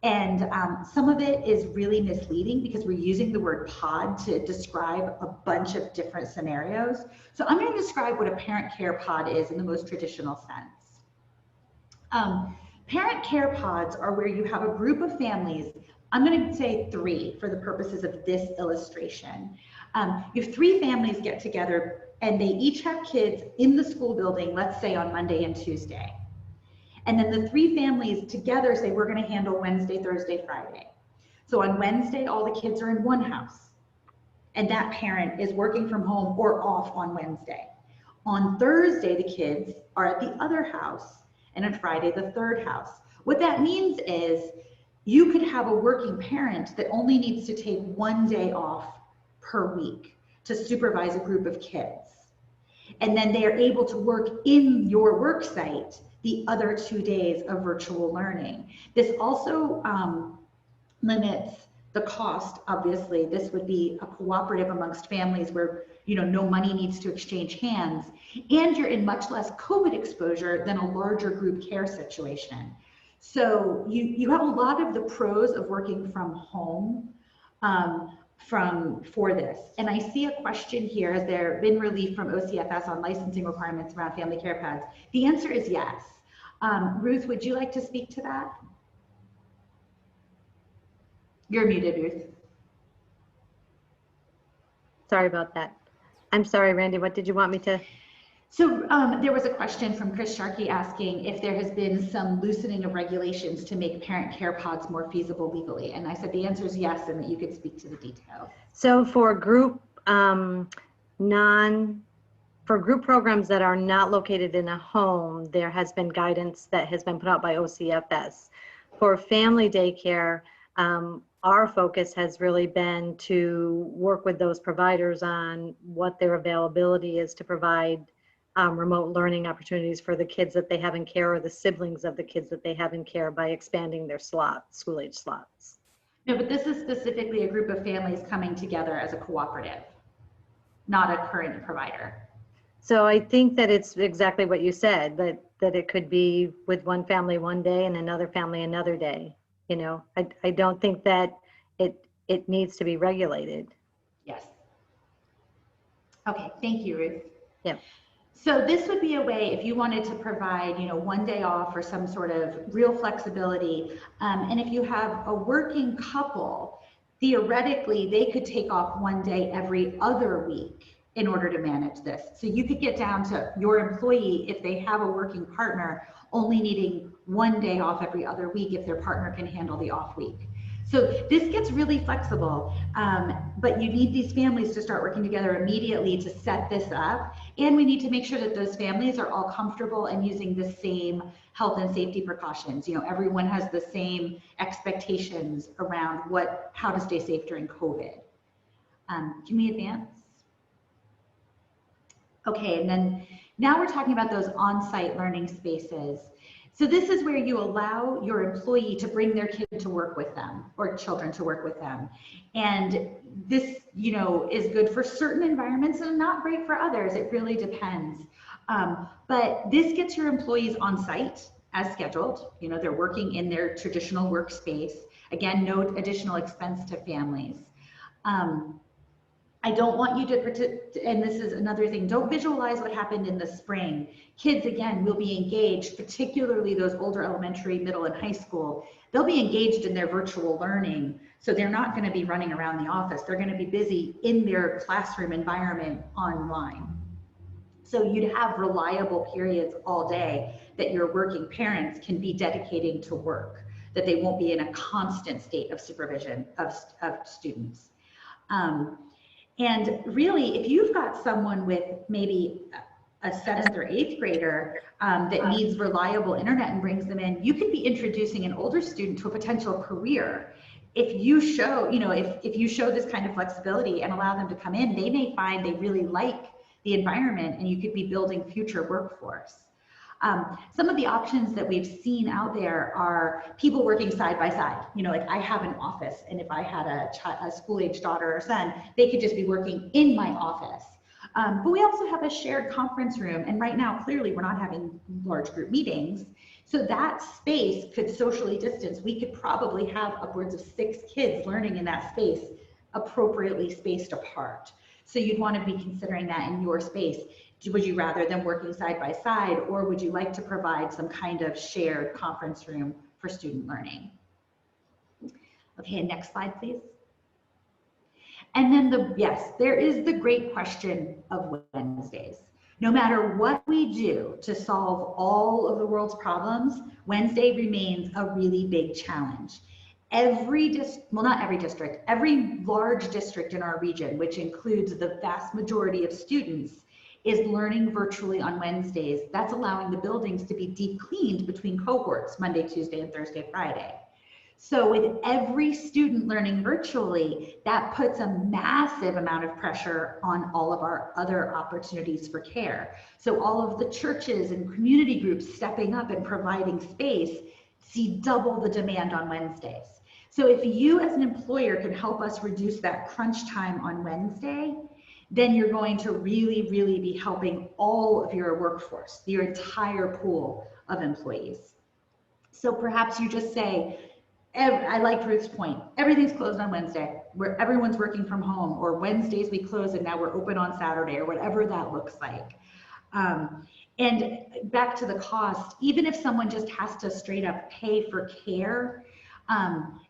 and some of it is really misleading because we're using the word pod to describe a bunch of different scenarios. So I'm going to describe what a parent care pod is in the most traditional sense. Parent care pods are where you have a group of families. I'm going to say 3 for the purposes of this illustration. You have 3 families get together and they each have kids in the school building, let's say on Monday and Tuesday. And then the 3 families together say, we're going to handle Wednesday, Thursday, Friday. So on Wednesday, all the kids are in one house and that parent is working from home or off on Wednesday. On Thursday, the kids are at the other house, and on Friday, the third house. What that means is you could have a working parent that only needs to take 1 day off per week to supervise a group of kids. And then they are able to work in your work site the other 2 days of virtual learning. This also limits the cost. Obviously, this would be a cooperative amongst families where no money needs to exchange hands, and you're in much less COVID exposure than a larger group care situation. So you have a lot of the pros of working from home for this. And I see a question here: has there been relief from OCFS on licensing requirements around family care pads? The answer is yes. Ruth, would you like to speak to that? You're muted, Ruth. Sorry about that. I'm sorry, Randy, what did you want me to? So there was a question from Chris Sharkey asking if there has been some loosening of regulations to make parent care pods more feasible legally. And I said the answer is yes, and that you could speak to the details. So for group group programs that are not located in a home, there has been guidance that has been put out by OCFS. For family daycare, our focus has really been to work with those providers on what their availability is to provide remote learning opportunities for the kids that they have in care or the siblings of the kids that they have in care by expanding their school age slots. No, but this is specifically a group of families coming together as a cooperative, not a current provider. So I think that it's exactly what you said, that it could be with one family one day and another family another day. I don't think that it needs to be regulated. Yes. Okay, thank you, Ruth. Yeah. So this would be a way if you wanted to provide, 1 day off or some sort of real flexibility. And if you have a working couple, theoretically, they could take off 1 day every other week in order to manage this. So you could get down to your employee, if they have a working partner, only needing 1 day off every other week if their partner can handle the off week. So this gets really flexible, but you need these families to start working together immediately to set this up. And we need to make sure that those families are all comfortable and using the same health and safety precautions. Everyone has the same expectations around how to stay safe during COVID. Can we advance? Okay, and then now we're talking about those on-site learning spaces. So this is where you allow your employee to bring their kid to work with them or children to work with them. And this, is good for certain environments and not great for others. It really depends. But this gets your employees on site as scheduled. They're working in their traditional workspace. Again, no additional expense to families. I don't want you to, and this is another thing, don't visualize what happened in the spring. Kids, again, will be engaged, particularly those older elementary, middle, and high school. They'll be engaged in their virtual learning, so they're not going to be running around the office. They're going to be busy in their classroom environment online. So you'd have reliable periods all day that your working parents can be dedicating to work, that they won't be in a constant state of supervision of students. And really, if you've got someone with maybe a 7th or 8th grader that needs reliable internet and brings them in, you could be introducing an older student to a potential career. If you show, if you show this kind of flexibility and allow them to come in, they may find they really like the environment and you could be building future workforce. Some of the options that we've seen out there are people working side by side. Like I have an office, and if I had a school-age daughter or son, they could just be working in my office. But we also have a shared conference room, and right now, clearly, we're not having large group meetings. So that space could socially distance. We could probably have upwards of 6 kids learning in that space, appropriately spaced apart. So you'd want to be considering that in your space. Would you rather them working side by side, or would you like to provide some kind of shared conference room for student learning? Okay, next slide, please. And then yes, there is the great question of Wednesdays. No matter what we do to solve all of the world's problems, Wednesday remains a really big challenge. Every large district in our region, which includes the vast majority of students, is learning virtually on Wednesdays. That's allowing the buildings to be deep cleaned between cohorts, Monday, Tuesday, and Thursday, Friday. So with every student learning virtually, that puts a massive amount of pressure on all of our other opportunities for care. So all of the churches and community groups stepping up and providing space see double the demand on Wednesdays. So if you as an employer can help us reduce that crunch time on Wednesday, then you're going to really, really be helping all of your workforce, your entire pool of employees. So perhaps you just say, I like Ruth's point, everything's closed on Wednesday, where everyone's working from home, or Wednesdays we close and now we're open on Saturday, or whatever that looks like. And back to the cost, even if someone just has to straight up pay for care,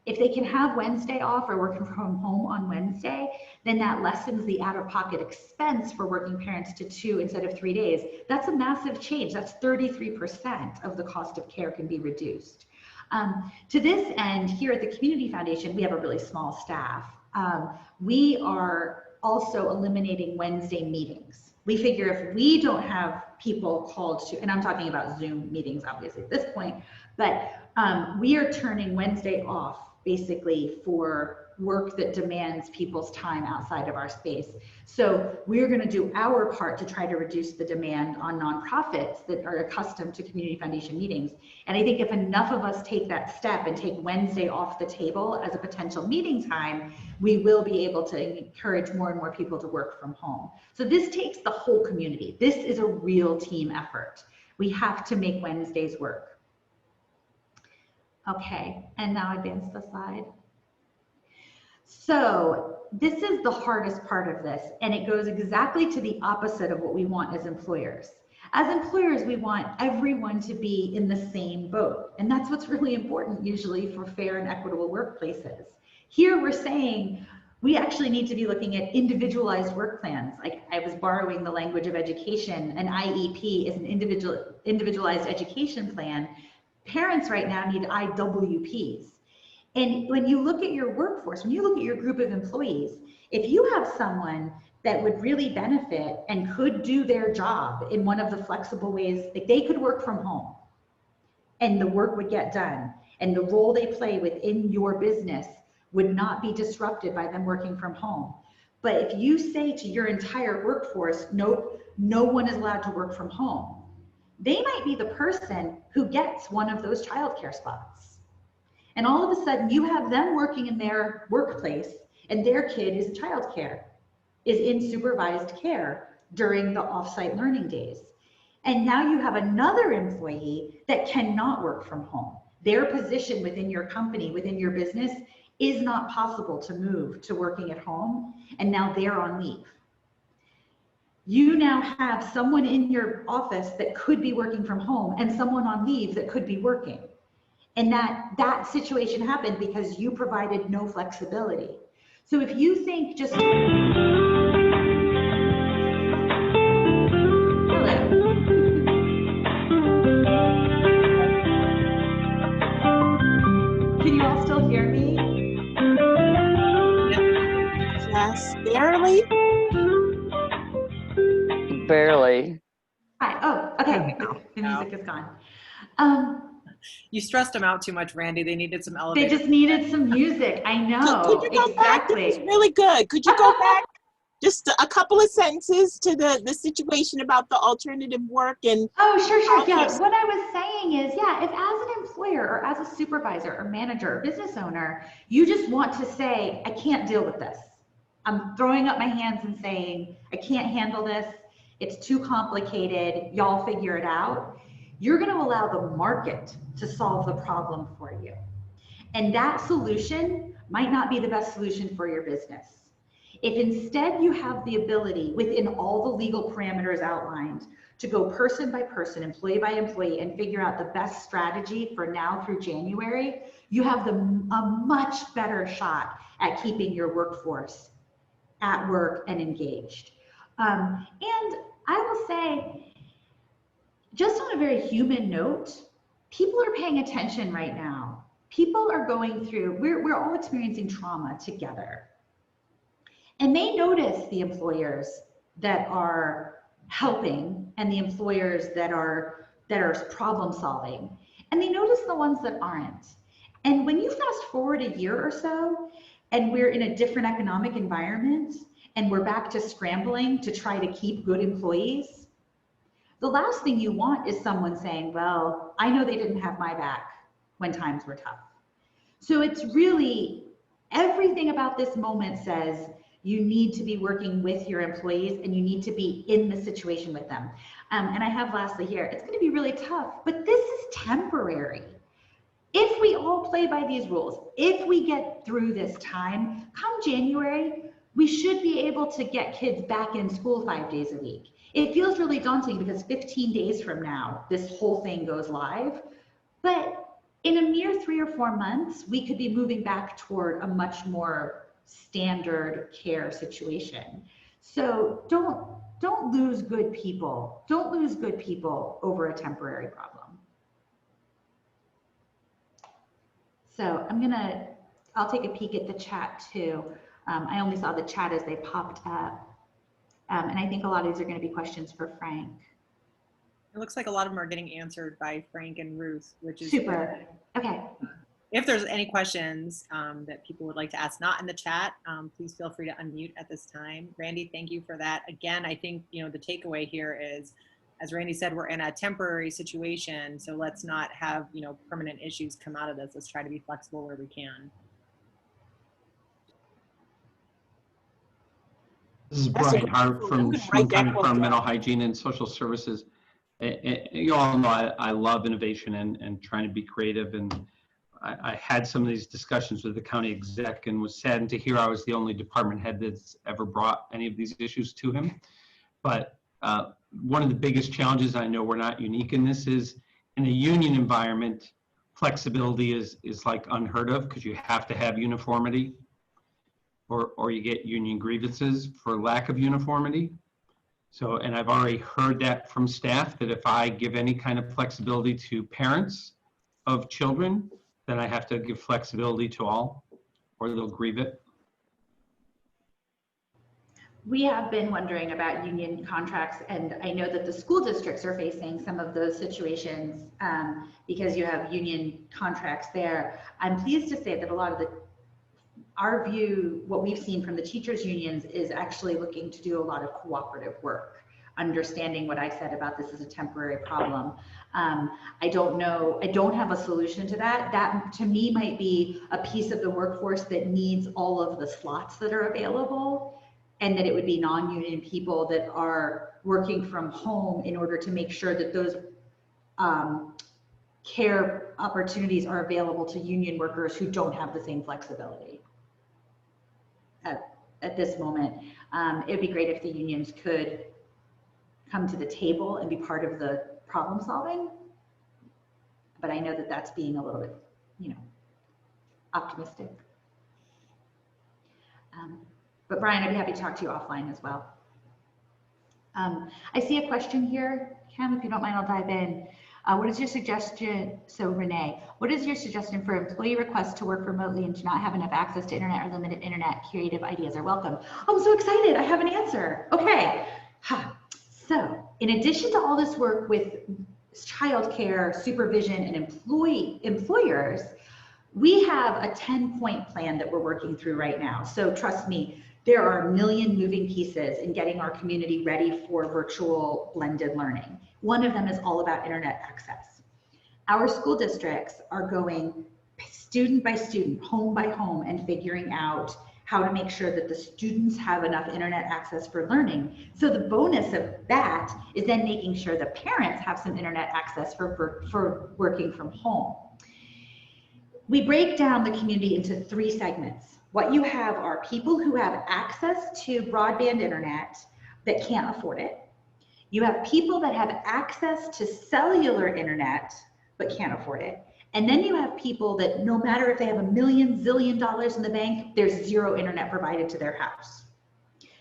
if they can have Wednesday off or working from home on Wednesday, then that lessens the out-of-pocket expense for working parents to 2 instead of 3 days. That's a massive change. That's 33% of the cost of care can be reduced. To this end, here at the Community Foundation, we have a really small staff. We are also eliminating Wednesday meetings. We figure if we don't have people called to, and I'm talking about Zoom meetings obviously at this point, but we are turning Wednesday off basically for work that demands people's time outside of our space. So we're going to do our part to try to reduce the demand on nonprofits that are accustomed to Community Foundation meetings. And I think if enough of us take that step and take Wednesday off the table as a potential meeting time, we will be able to encourage more and more people to work from home. So this takes the whole community. This is a real team effort. We have to make Wednesdays work. Okay, and now advance the slide. So this is the hardest part of this, and it goes exactly to the opposite of what we want as employers. As employers, we want everyone to be in the same boat, and that's what's really important usually for fair and equitable workplaces. Here we're saying we actually need to be looking at individualized work plans. Like I was borrowing the language of education. An IEP is an individualized education plan. Parents right now need IWPs. And when you look at your workforce, when you look at your group of employees, if you have someone that would really benefit and could do their job in one of the flexible ways, like they could work from home and the work would get done, and the role they play within your business would not be disrupted by them working from home. But if you say to your entire workforce, no one is allowed to work from home, they might be the person who gets one of those childcare spots. And all of a sudden you have them working in their workplace and their kid is childcare, is in supervised care during the offsite learning days. And now you have another employee that cannot work from home. Their position within your company, within your business, is not possible to move to working at home, and now they're on leave. You now have someone in your office that could be working from home and someone on leave that could be working. And that situation happened because you provided no flexibility. So if you think just, hello. Can you all still hear me? Yes, barely. Barely. Hi, oh, okay, the music is gone. You stressed them out too much, Randy. They needed some elevator. They just needed some music. I know. Could you go back? Exactly. This was really good. Could you go back just a couple of sentences to the situation about the alternative work and? Oh, sure. Yeah. What I was saying is, yeah, if as an employer or as a supervisor or manager or business owner, you just want to say, I can't deal with this. I'm throwing up my hands and saying, I can't handle this. It's too complicated. Y'all figure it out. You're going to allow the market to solve the problem for you. And that solution might not be the best solution for your business. If instead you have the ability within all the legal parameters outlined to go person by person, employee by employee, and figure out the best strategy for now through January, you have a much better shot at keeping your workforce at work and engaged. And I will say, just on a very human note, people are paying attention right now. People are going through, we're all experiencing trauma together. And they notice the employers that are helping and the employers that are problem solving. And they notice the ones that aren't. And when you fast forward a year or so, and we're in a different economic environment, and we're back to scrambling to try to keep good employees, the last thing you want is someone saying, well, I know they didn't have my back when times were tough. So it's really, everything about this moment says you need to be working with your employees and you need to be in the situation with them. And I have lastly here, it's going to be really tough, but this is temporary. If we all play by these rules, if we get through this time, come January, we should be able to get kids back in school 5 days a week. It feels really daunting because 15 days from now, this whole thing goes live. But in a mere 3 or 4 months, we could be moving back toward a much more standard care situation. So don't lose good people. Don't lose good people over a temporary problem. So I'll take a peek at the chat too. I only saw the chat as they popped up. And I think a lot of these are going to be questions for Frank. It looks like a lot of them are getting answered by Frank and Ruth, which is super. Good. Okay. If there's any questions that people would like to ask, not in the chat, please feel free to unmute at this time. Randy, thank you for that. Again, I think the takeaway here is, as Randy said, we're in a temporary situation, so let's not have permanent issues come out of this. Let's try to be flexible where we can. This is Brian Hart from Chemung County Environmental Hygiene and Social Services. You all know I love innovation and trying to be creative, and I had some of these discussions with the county exec and was saddened to hear I was the only department head that's ever brought any of these issues to him. But one of the biggest challenges, I know we're not unique in this, is in a union environment, flexibility is like unheard of because you have to have uniformity, or you get union grievances for lack of uniformity. So, and I've already heard that from staff, that if I give any kind of flexibility to parents of children, then I have to give flexibility to all, or they'll grieve it. We have been wondering about union contracts, and I know that the school districts are facing some of those situations because you have union contracts there. I'm pleased to say that a lot of our view, what we've seen from the teachers unions, is actually looking to do a lot of cooperative work, understanding what I said about this as a temporary problem. I don't know, I don't have a solution to that. That to me might be a piece of the workforce that needs all of the slots that are available, and that it would be non-union people that are working from home in order to make sure that those care opportunities are available to union workers who don't have the same flexibility. At this moment, it'd be great if the unions could come to the table and be part of the problem solving, but I know that that's being a little bit, optimistic. But Brian, I'd be happy to talk to you offline as well. I see a question here, Cam, if you don't mind, I'll dive in. What is your suggestion? So Renee, what is your suggestion for employee requests to work remotely and to not have enough access to internet or limited internet? Creative ideas are welcome. Oh, I'm so excited. I have an answer. Okay. So in addition to all this work with childcare, supervision, and employers, we have a 10-point plan that we're working through right now. So trust me, there are a million moving pieces in getting our community ready for virtual blended learning. One of them is all about internet access. Our school districts are going student by student, home by home, and figuring out how to make sure that the students have enough internet access for learning. So the bonus of that is then making sure the parents have some internet access for working from home. We break down the community into 3 segments. What you have are people who have access to broadband internet that can't afford it. You have people that have access to cellular internet but can't afford it. And then you have people that no matter if they have $1 million, zillion dollars in the bank, there's zero internet provided to their house.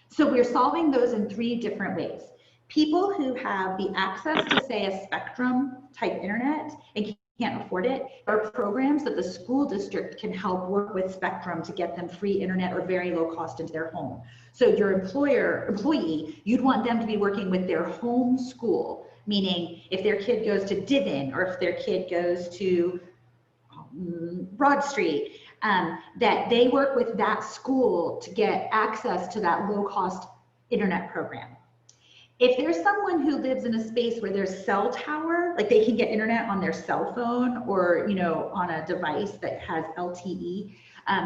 So we're solving those in 3 different ways. People who have the access to, say, a Spectrum type internet and can't afford it, there are programs that the school district can help work with Spectrum to get them free internet or very low cost into their home. So your employee, you'd want them to be working with their home school, meaning if their kid goes to Divin or if their kid goes to Broad Street, that they work with that school to get access to that low cost internet program. If there's someone who lives in a space where there's cell tower, like they can get internet on their cell phone or, you know, on a device that has LTE,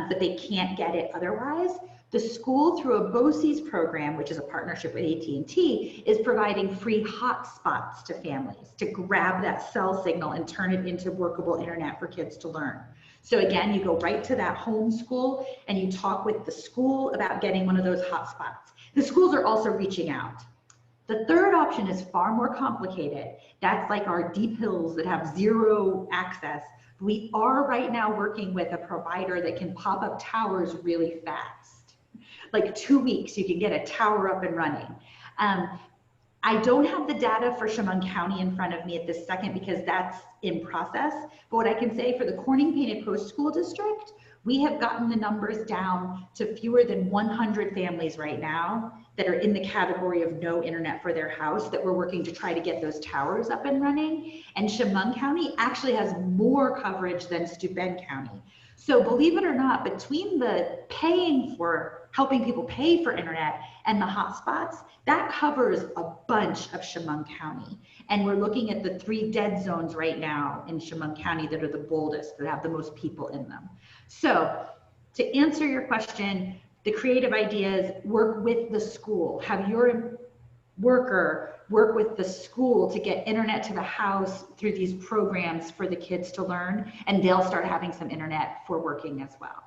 but they can't get it otherwise, the school through a BOCES program, which is a partnership with AT&T, is providing free hotspots to families to grab that cell signal and turn it into workable internet for kids to learn. So again, you go right to that home school and you talk with the school about getting one of those hotspots. The schools are also reaching out. The third option is far more complicated. That's like our deep hills that have zero access. We are right now working with a provider that can pop up towers really fast. Like 2 weeks, you can get a tower up and running. I don't have the data for Chemung County in front of me at this second because that's in process. But what I can say for the Corning Painted Post School District, we have gotten the numbers down to fewer than 100 families right now that are in the category of no internet for their house that we're working to try to get those towers up and running. And Chemung County actually has more coverage than Steuben County. So believe it or not, between the paying for, helping people pay for internet and the hotspots, that covers a bunch of Chemung County. And we're looking at the 3 dead zones right now in Chemung County that are the boldest, that have the most people in them. So to answer your question, the creative ideas, work with the school, have your worker work with the school to get internet to the house through these programs for the kids to learn, and they'll start having some internet for working as well.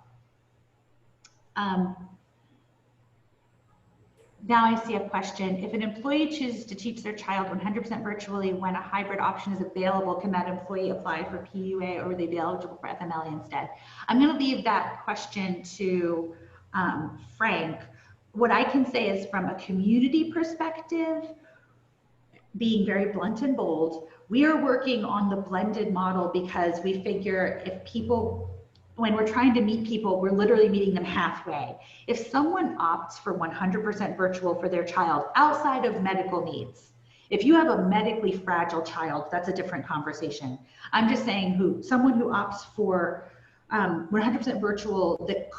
Now I see a question. If an employee chooses to teach their child 100% virtually when a hybrid option is available, can that employee apply for PUA or would they be eligible for FMLA instead? I'm going to leave that question to Frank. What I can say is from a community perspective, being very blunt and bold, we are working on the blended model because we figure if people, when we're trying to meet people, we're literally meeting them halfway. If someone opts for 100% virtual for their child outside of medical needs, if you have a medically fragile child, that's a different conversation. I'm just saying someone who opts for 100% virtual that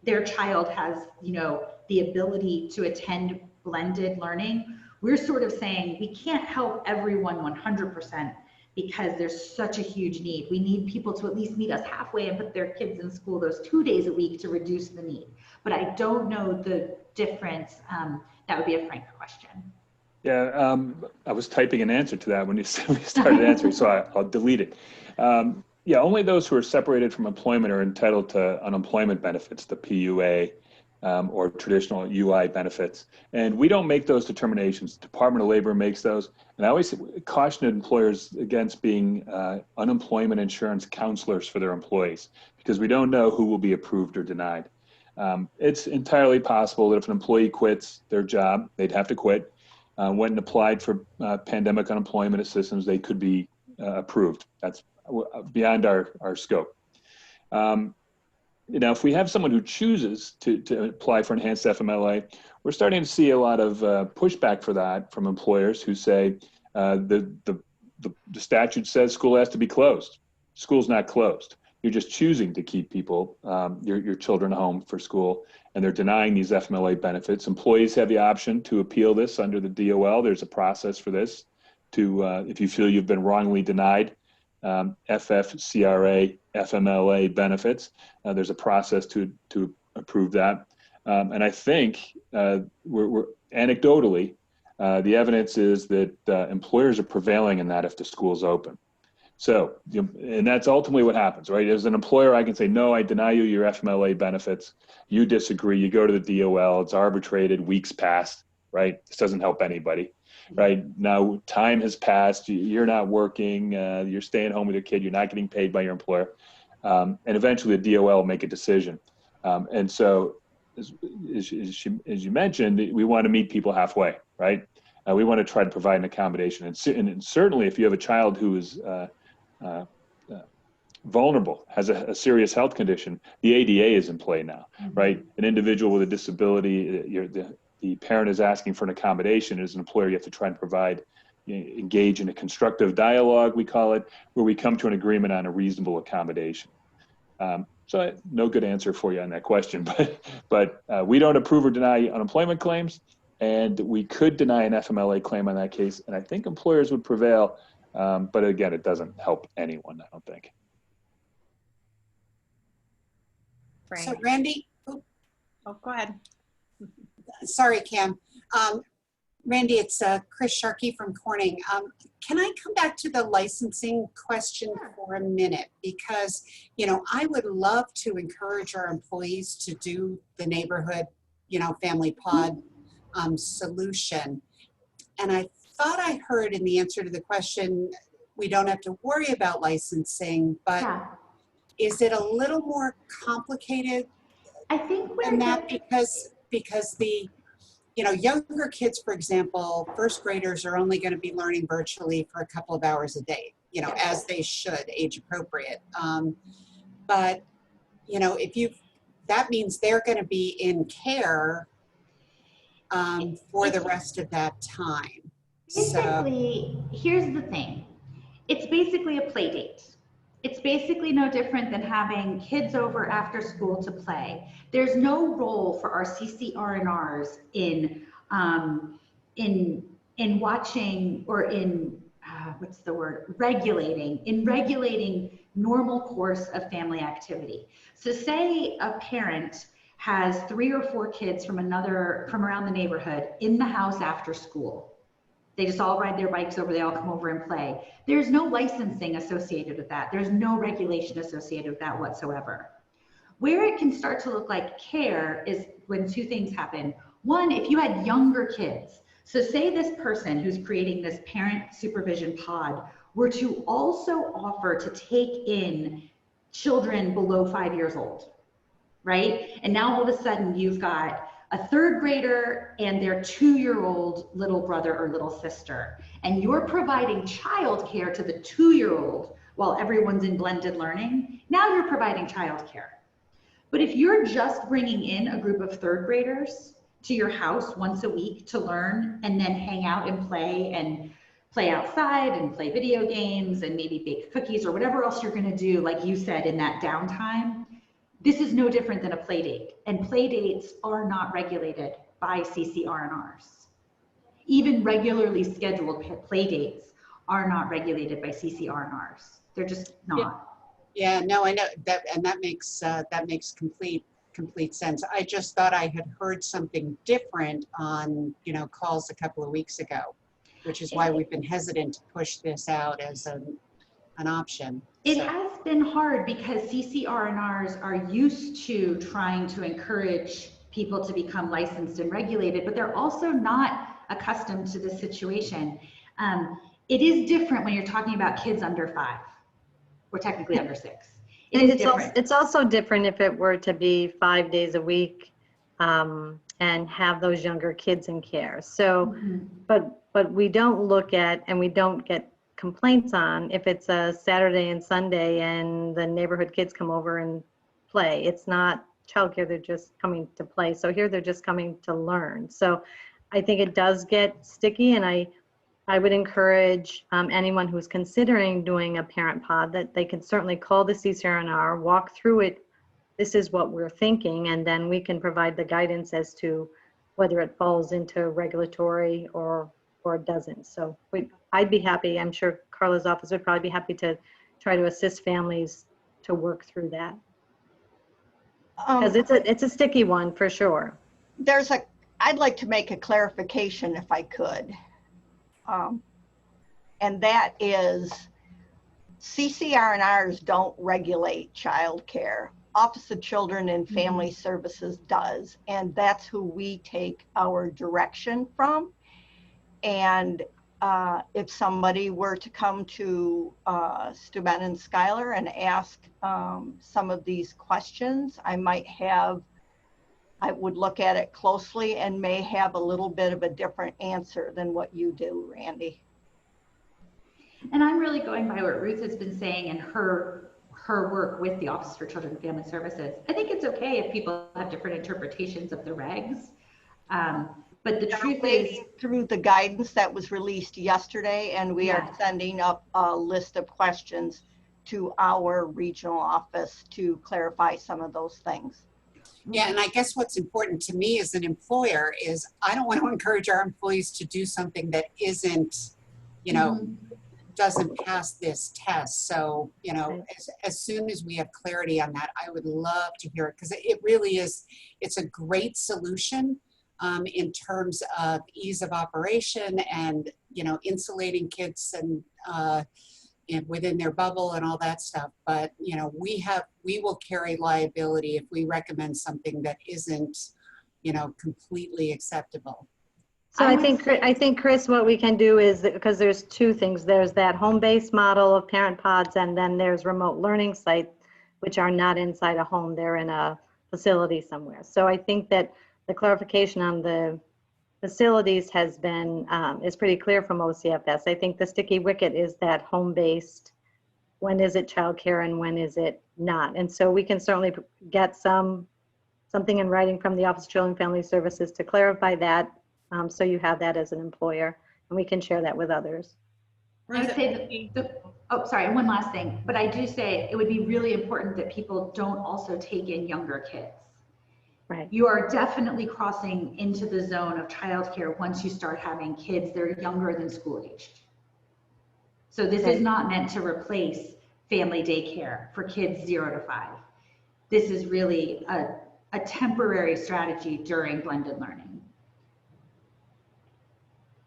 their child has, you know, the ability to attend blended learning, we're sort of saying we can't help everyone 100% because there's such a huge need. We need people to at least meet us halfway and put their kids in school those 2 days a week to reduce the need. But I don't know the difference. That would be a Frank question. Yeah, I was typing an answer to that when you started answering, so I'll delete it. Yeah, only those who are separated from employment are entitled to unemployment benefits, the PUA, or traditional UI benefits. And we don't make those determinations. The Department of Labor makes those. And I always caution employers against being unemployment insurance counselors for their employees, because we don't know who will be approved or denied. It's entirely possible that if an employee quits their job, they'd have to quit, went and applied for pandemic unemployment assistance, they could be approved. That's beyond our scope. You know, if we have someone who chooses to apply for enhanced FMLA, we're starting to see a lot of pushback for that from employers who say the statute says school has to be closed. School's not closed. You're just choosing to keep people, your children home for school, and they're denying these FMLA benefits. Employees have the option to appeal this under the DOL. There's a process for this to, if you feel you've been wrongly denied FFCRA, FMLA benefits. There's a process to approve that. And I think we're anecdotally, the evidence is that employers are prevailing in that if the school's open. So, and that's ultimately what happens, right? As an employer, I can say, no, I deny you your FMLA benefits. You disagree, you go to the DOL, it's arbitrated, weeks passed, right? This doesn't help anybody, right? Now, time has passed, you're not working, you're staying home with your kid, you're not getting paid by your employer. And eventually the DOL will make a decision. And so, as you mentioned, we want to meet people halfway, right? We want to try to provide an accommodation. And certainly if you have a child who is vulnerable, has a serious health condition, the ADA is in play now, right? An individual with a disability, the parent is asking for an accommodation. As an employer, you have to try and provide, engage in a constructive dialogue, we call it, where we come to an agreement on a reasonable accommodation. So no good answer for you on that question, but we don't approve or deny unemployment claims, and we could deny an FMLA claim on that case, and I think employers would prevail, but again, it doesn't help anyone, I don't think. Frank. So Randy, oh, go ahead. Sorry, Cam. Randy, it's Chris Sharkey from Corning. Can I come back to the licensing question for a minute? Because, I would love to encourage our employees to do the neighborhood, family pod solution. And I thought I heard in the answer to the question, we don't have to worry about licensing, but is it a little more complicated I think than that? Because the younger kids, for example, first graders are only going to be learning virtually for a couple of hours a day, as they should, age appropriate. But, that means they're going to be in care for the rest of that time. Basically, here's the thing. It's basically a play date. It's basically no different than having kids over after school to play. There's no role for our CCR&Rs in watching or in regulating normal course of family activity. So say a parent has 3 or 4 kids from around the neighborhood in the house after school. They just all ride their bikes over, they all come over and play. There's no licensing associated with that. There's no regulation associated with that whatsoever. Where it can start to look like care is when 2 things happen. One, if you had younger kids. So say this person who's creating this parent supervision pod were to also offer to take in children below 5 years old, right? And now all of a sudden you've got a 3rd grader and their 2-year-old little brother or little sister, and you're providing childcare to the 2-year-old while everyone's in blended learning. Now you're providing childcare. But if you're just bringing in a group of 3rd graders to your house once a week to learn and then hang out and play outside and play video games and maybe bake cookies or whatever else you're going to do, like you said, in that downtime, this is no different than a play date, and play dates are not regulated by CCR&Rs. Even regularly scheduled play dates are not regulated by CCR&Rs. They're just not. Yeah, no, I know that, and that makes complete sense. I just thought I had heard something different on calls a couple of weeks ago, which is why we've been hesitant to push this out as an option. It has been hard because CCR&Rs are used to trying to encourage people to become licensed and regulated, but they're also not accustomed to this situation. It is different when you're talking about kids under 5, or technically under 6. It's also different if it were to be 5 days a week and have those younger kids in care. So, but we don't look at, and we don't get complaints on if it's a Saturday and Sunday and the neighborhood kids come over and play. It's not childcare, they're just coming to play. So here they're just coming to learn. So I think it does get sticky, and I would encourage anyone who's considering doing a parent pod that they can certainly call the CCR&R, walk through it. This is what we're thinking, and then we can provide the guidance as to whether it falls into regulatory or it doesn't. So I'd be happy, I'm sure Carla's office would probably be happy to try to assist families to work through that. Because it's a sticky one for sure. I'd like to make a clarification if I could. And that is, CCR&Rs don't regulate childcare. Office of Children and Family Services does, and that's who we take our direction from. And if somebody were to come to Steuben and Schuyler and ask some of these questions, I would look at it closely and may have a little bit of a different answer than what you do, Randy. And I'm really going by what Ruth has been saying in her work with the Office for Children and Family Services. I think it's okay if people have different interpretations of the regs. But the truth is, through the guidance that was released yesterday, and we are sending up a list of questions to our regional office to clarify some of those things. Yeah, and I guess what's important to me as an employer is I don't want to encourage our employees to do something that isn't, you know, doesn't pass this test. So, you know, as soon as we have clarity on that, I would love to hear it, because it really is, it's a great solution in terms of ease of operation and, you know, insulating kids and within their bubble and all that stuff. But, you know, we will carry liability if we recommend something that isn't, you know, completely acceptable. So I think, Chris, what we can do is, because there's two things, there's that home-based model of parent pods, and then there's remote learning sites, which are not inside a home, they're in a facility somewhere. So I think that the clarification on the facilities has been, is pretty clear from OCFS. I think the sticky wicket is that home-based, when is it childcare and when is it not? And so we can certainly get something in writing from the Office of Children and Family Services to clarify that. So you have that as an employer, and we can share that with others. I would say oh, sorry, one last thing, but I do say it would be really important that people don't also take in younger kids. Right. You are definitely crossing into the zone of childcare once you start having kids that are younger than school aged. So this is not meant to replace family daycare for kids 0 to 5. This is really a temporary strategy during blended learning.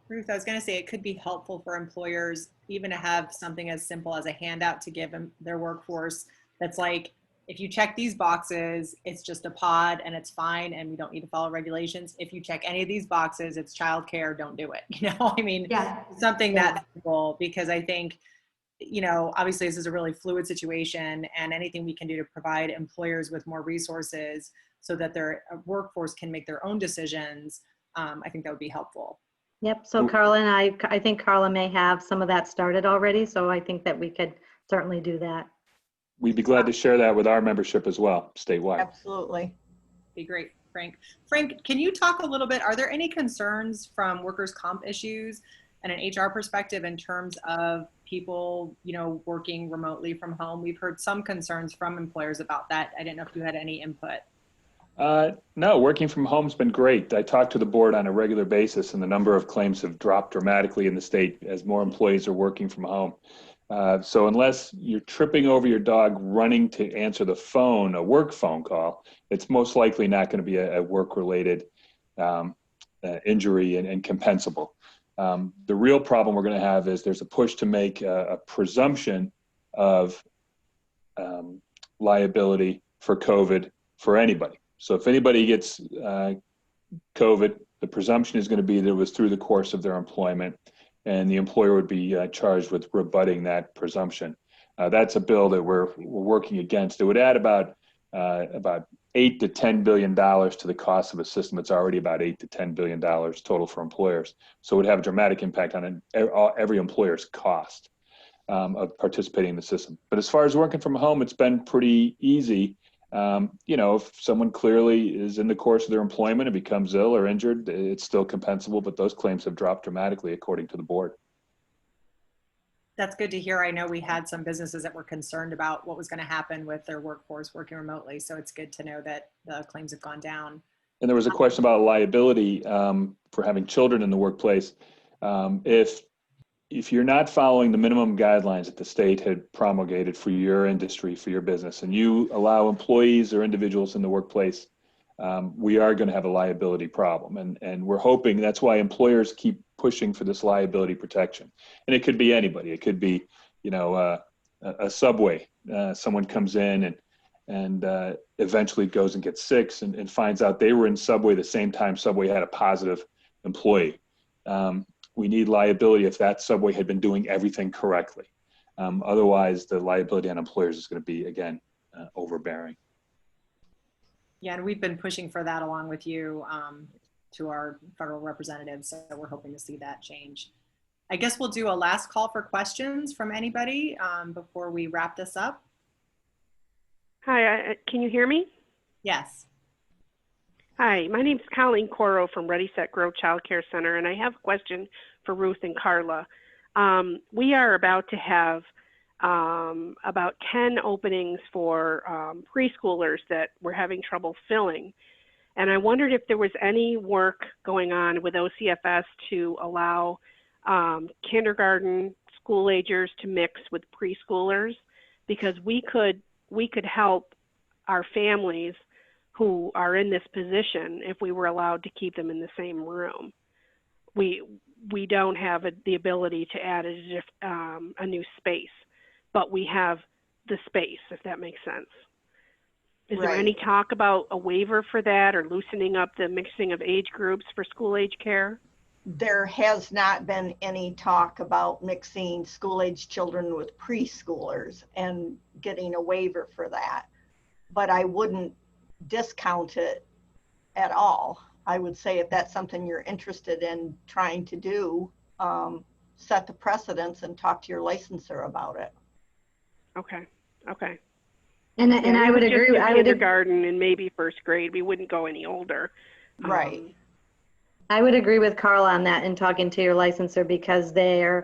Ruth, I was going to say it could be helpful for employers even to have something as simple as a handout to give them their workforce that's like, if you check these boxes, it's just a pod and it's fine and we don't need to follow regulations. If you check any of these boxes, it's childcare, don't do it. You know, I mean, something that simple, because I think, you know, obviously this is a really fluid situation, and anything we can do to provide employers with more resources so that their workforce can make their own decisions, I think that would be helpful. Yep. So Carla and I think Carla may have some of that started already. So I think that we could certainly do that. We'd be glad to share that with our membership as well, statewide. Absolutely. Be great, Frank. Frank, can you talk a little bit, are there any concerns from workers' comp issues and an HR perspective in terms of people, you know, working remotely from home? We've heard some concerns from employers about that. I didn't know if you had any input. No, working from home has been great. I talk to the board on a regular basis, and the number of claims have dropped dramatically in the state as more employees are working from home. So unless you're tripping over your dog running to answer the phone, a work phone call, it's most likely not going to be a work-related injury and compensable. The real problem we're going to have is there's a push to make a presumption of liability for COVID for anybody. So if anybody gets COVID, the presumption is going to be that it was through the course of their employment, and the employer would be charged with rebutting that presumption. That's a bill that we're working against. It would add about $8 to $10 billion to the cost of a system that's already about $8 to $10 billion total for employers. So it would have a dramatic impact on every employer's cost of participating in the system. But as far as working from home, it's been pretty easy. You know, if someone clearly is in the course of their employment and becomes ill or injured, it's still compensable, but those claims have dropped dramatically according to the board. That's good to hear. I know we had some businesses that were concerned about what was going to happen with their workforce working remotely. So it's good to know that the claims have gone down. And there was a question about liability for having children in the workplace. If you're not following the minimum guidelines that the state had promulgated for your industry, for your business, and you allow employees or individuals in the workplace, we are going to have a liability problem. And we're hoping, that's why employers keep pushing for this liability protection. And it could be anybody. It could be, you know, a subway. Someone comes in and eventually goes and gets sick and finds out they were in Subway the same time Subway had a positive employee. We need liability if that Subway had been doing everything correctly. Otherwise, the liability on employers is going to be, again, overbearing. Yeah, and we've been pushing for that along with you to our federal representatives, so we're hoping to see that change. I guess we'll do a last call for questions from anybody before we wrap this up. Hi, can you hear me? Yes. Hi, my name is Colleen Coro from Ready, Set, Grow Child Care Center, and I have a question for Ruth and Carla. We are about to have about 10 openings for preschoolers that we're having trouble filling. And I wondered if there was any work going on with OCFS to allow kindergarten school agers to mix with preschoolers, because we could help our families who are in this position if we were allowed to keep them in the same room. We don't have the ability to add a new space, but we have the space, if that makes sense. Is there any talk about a waiver for that or loosening up the mixing of age groups for school age care? There has not been any talk about mixing school-age children with preschoolers and getting a waiver for that. But I wouldn't discount it at all. I would say if that's something you're interested in trying to do, set the precedence and talk to your licensor about it. Okay. Okay. And I would agree. I would kindergarten and maybe first grade. We wouldn't go any older. Right. I would agree with Carla on that and talking to your licensor, because they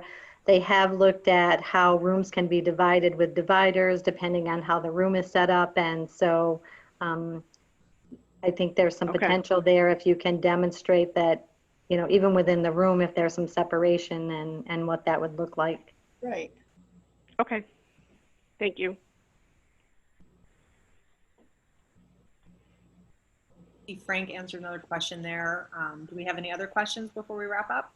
have looked at how rooms can be divided with dividers depending on how the room is set up. And so I think there's some potential there if you can demonstrate that, you know, even within the room, if there's some separation and what that would look like. Right. Okay. Thank you. Frank answered another question there. Do we have any other questions before we wrap up?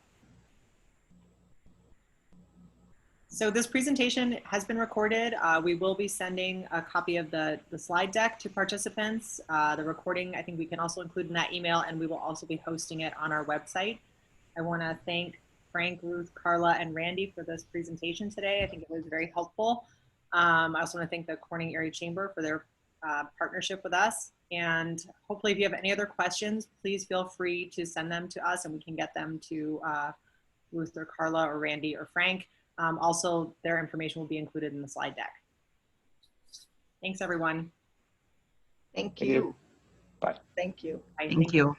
So this presentation has been recorded. We will be sending a copy of the slide deck to participants. The recording, I think we can also include in that email, and we will also be hosting it on our website. I want to thank Frank, Ruth, Carla, and Randy for this presentation today. I think it was very helpful. I also want to thank the Corning Area Chamber for their partnership with us. And hopefully if you have any other questions, please feel free to send them to us and we can get them to Ruth or Carla or Randy or Frank. Also, their information will be included in the slide deck. Thanks, everyone. Thank you. Bye. Thank you. Bye. Thank you.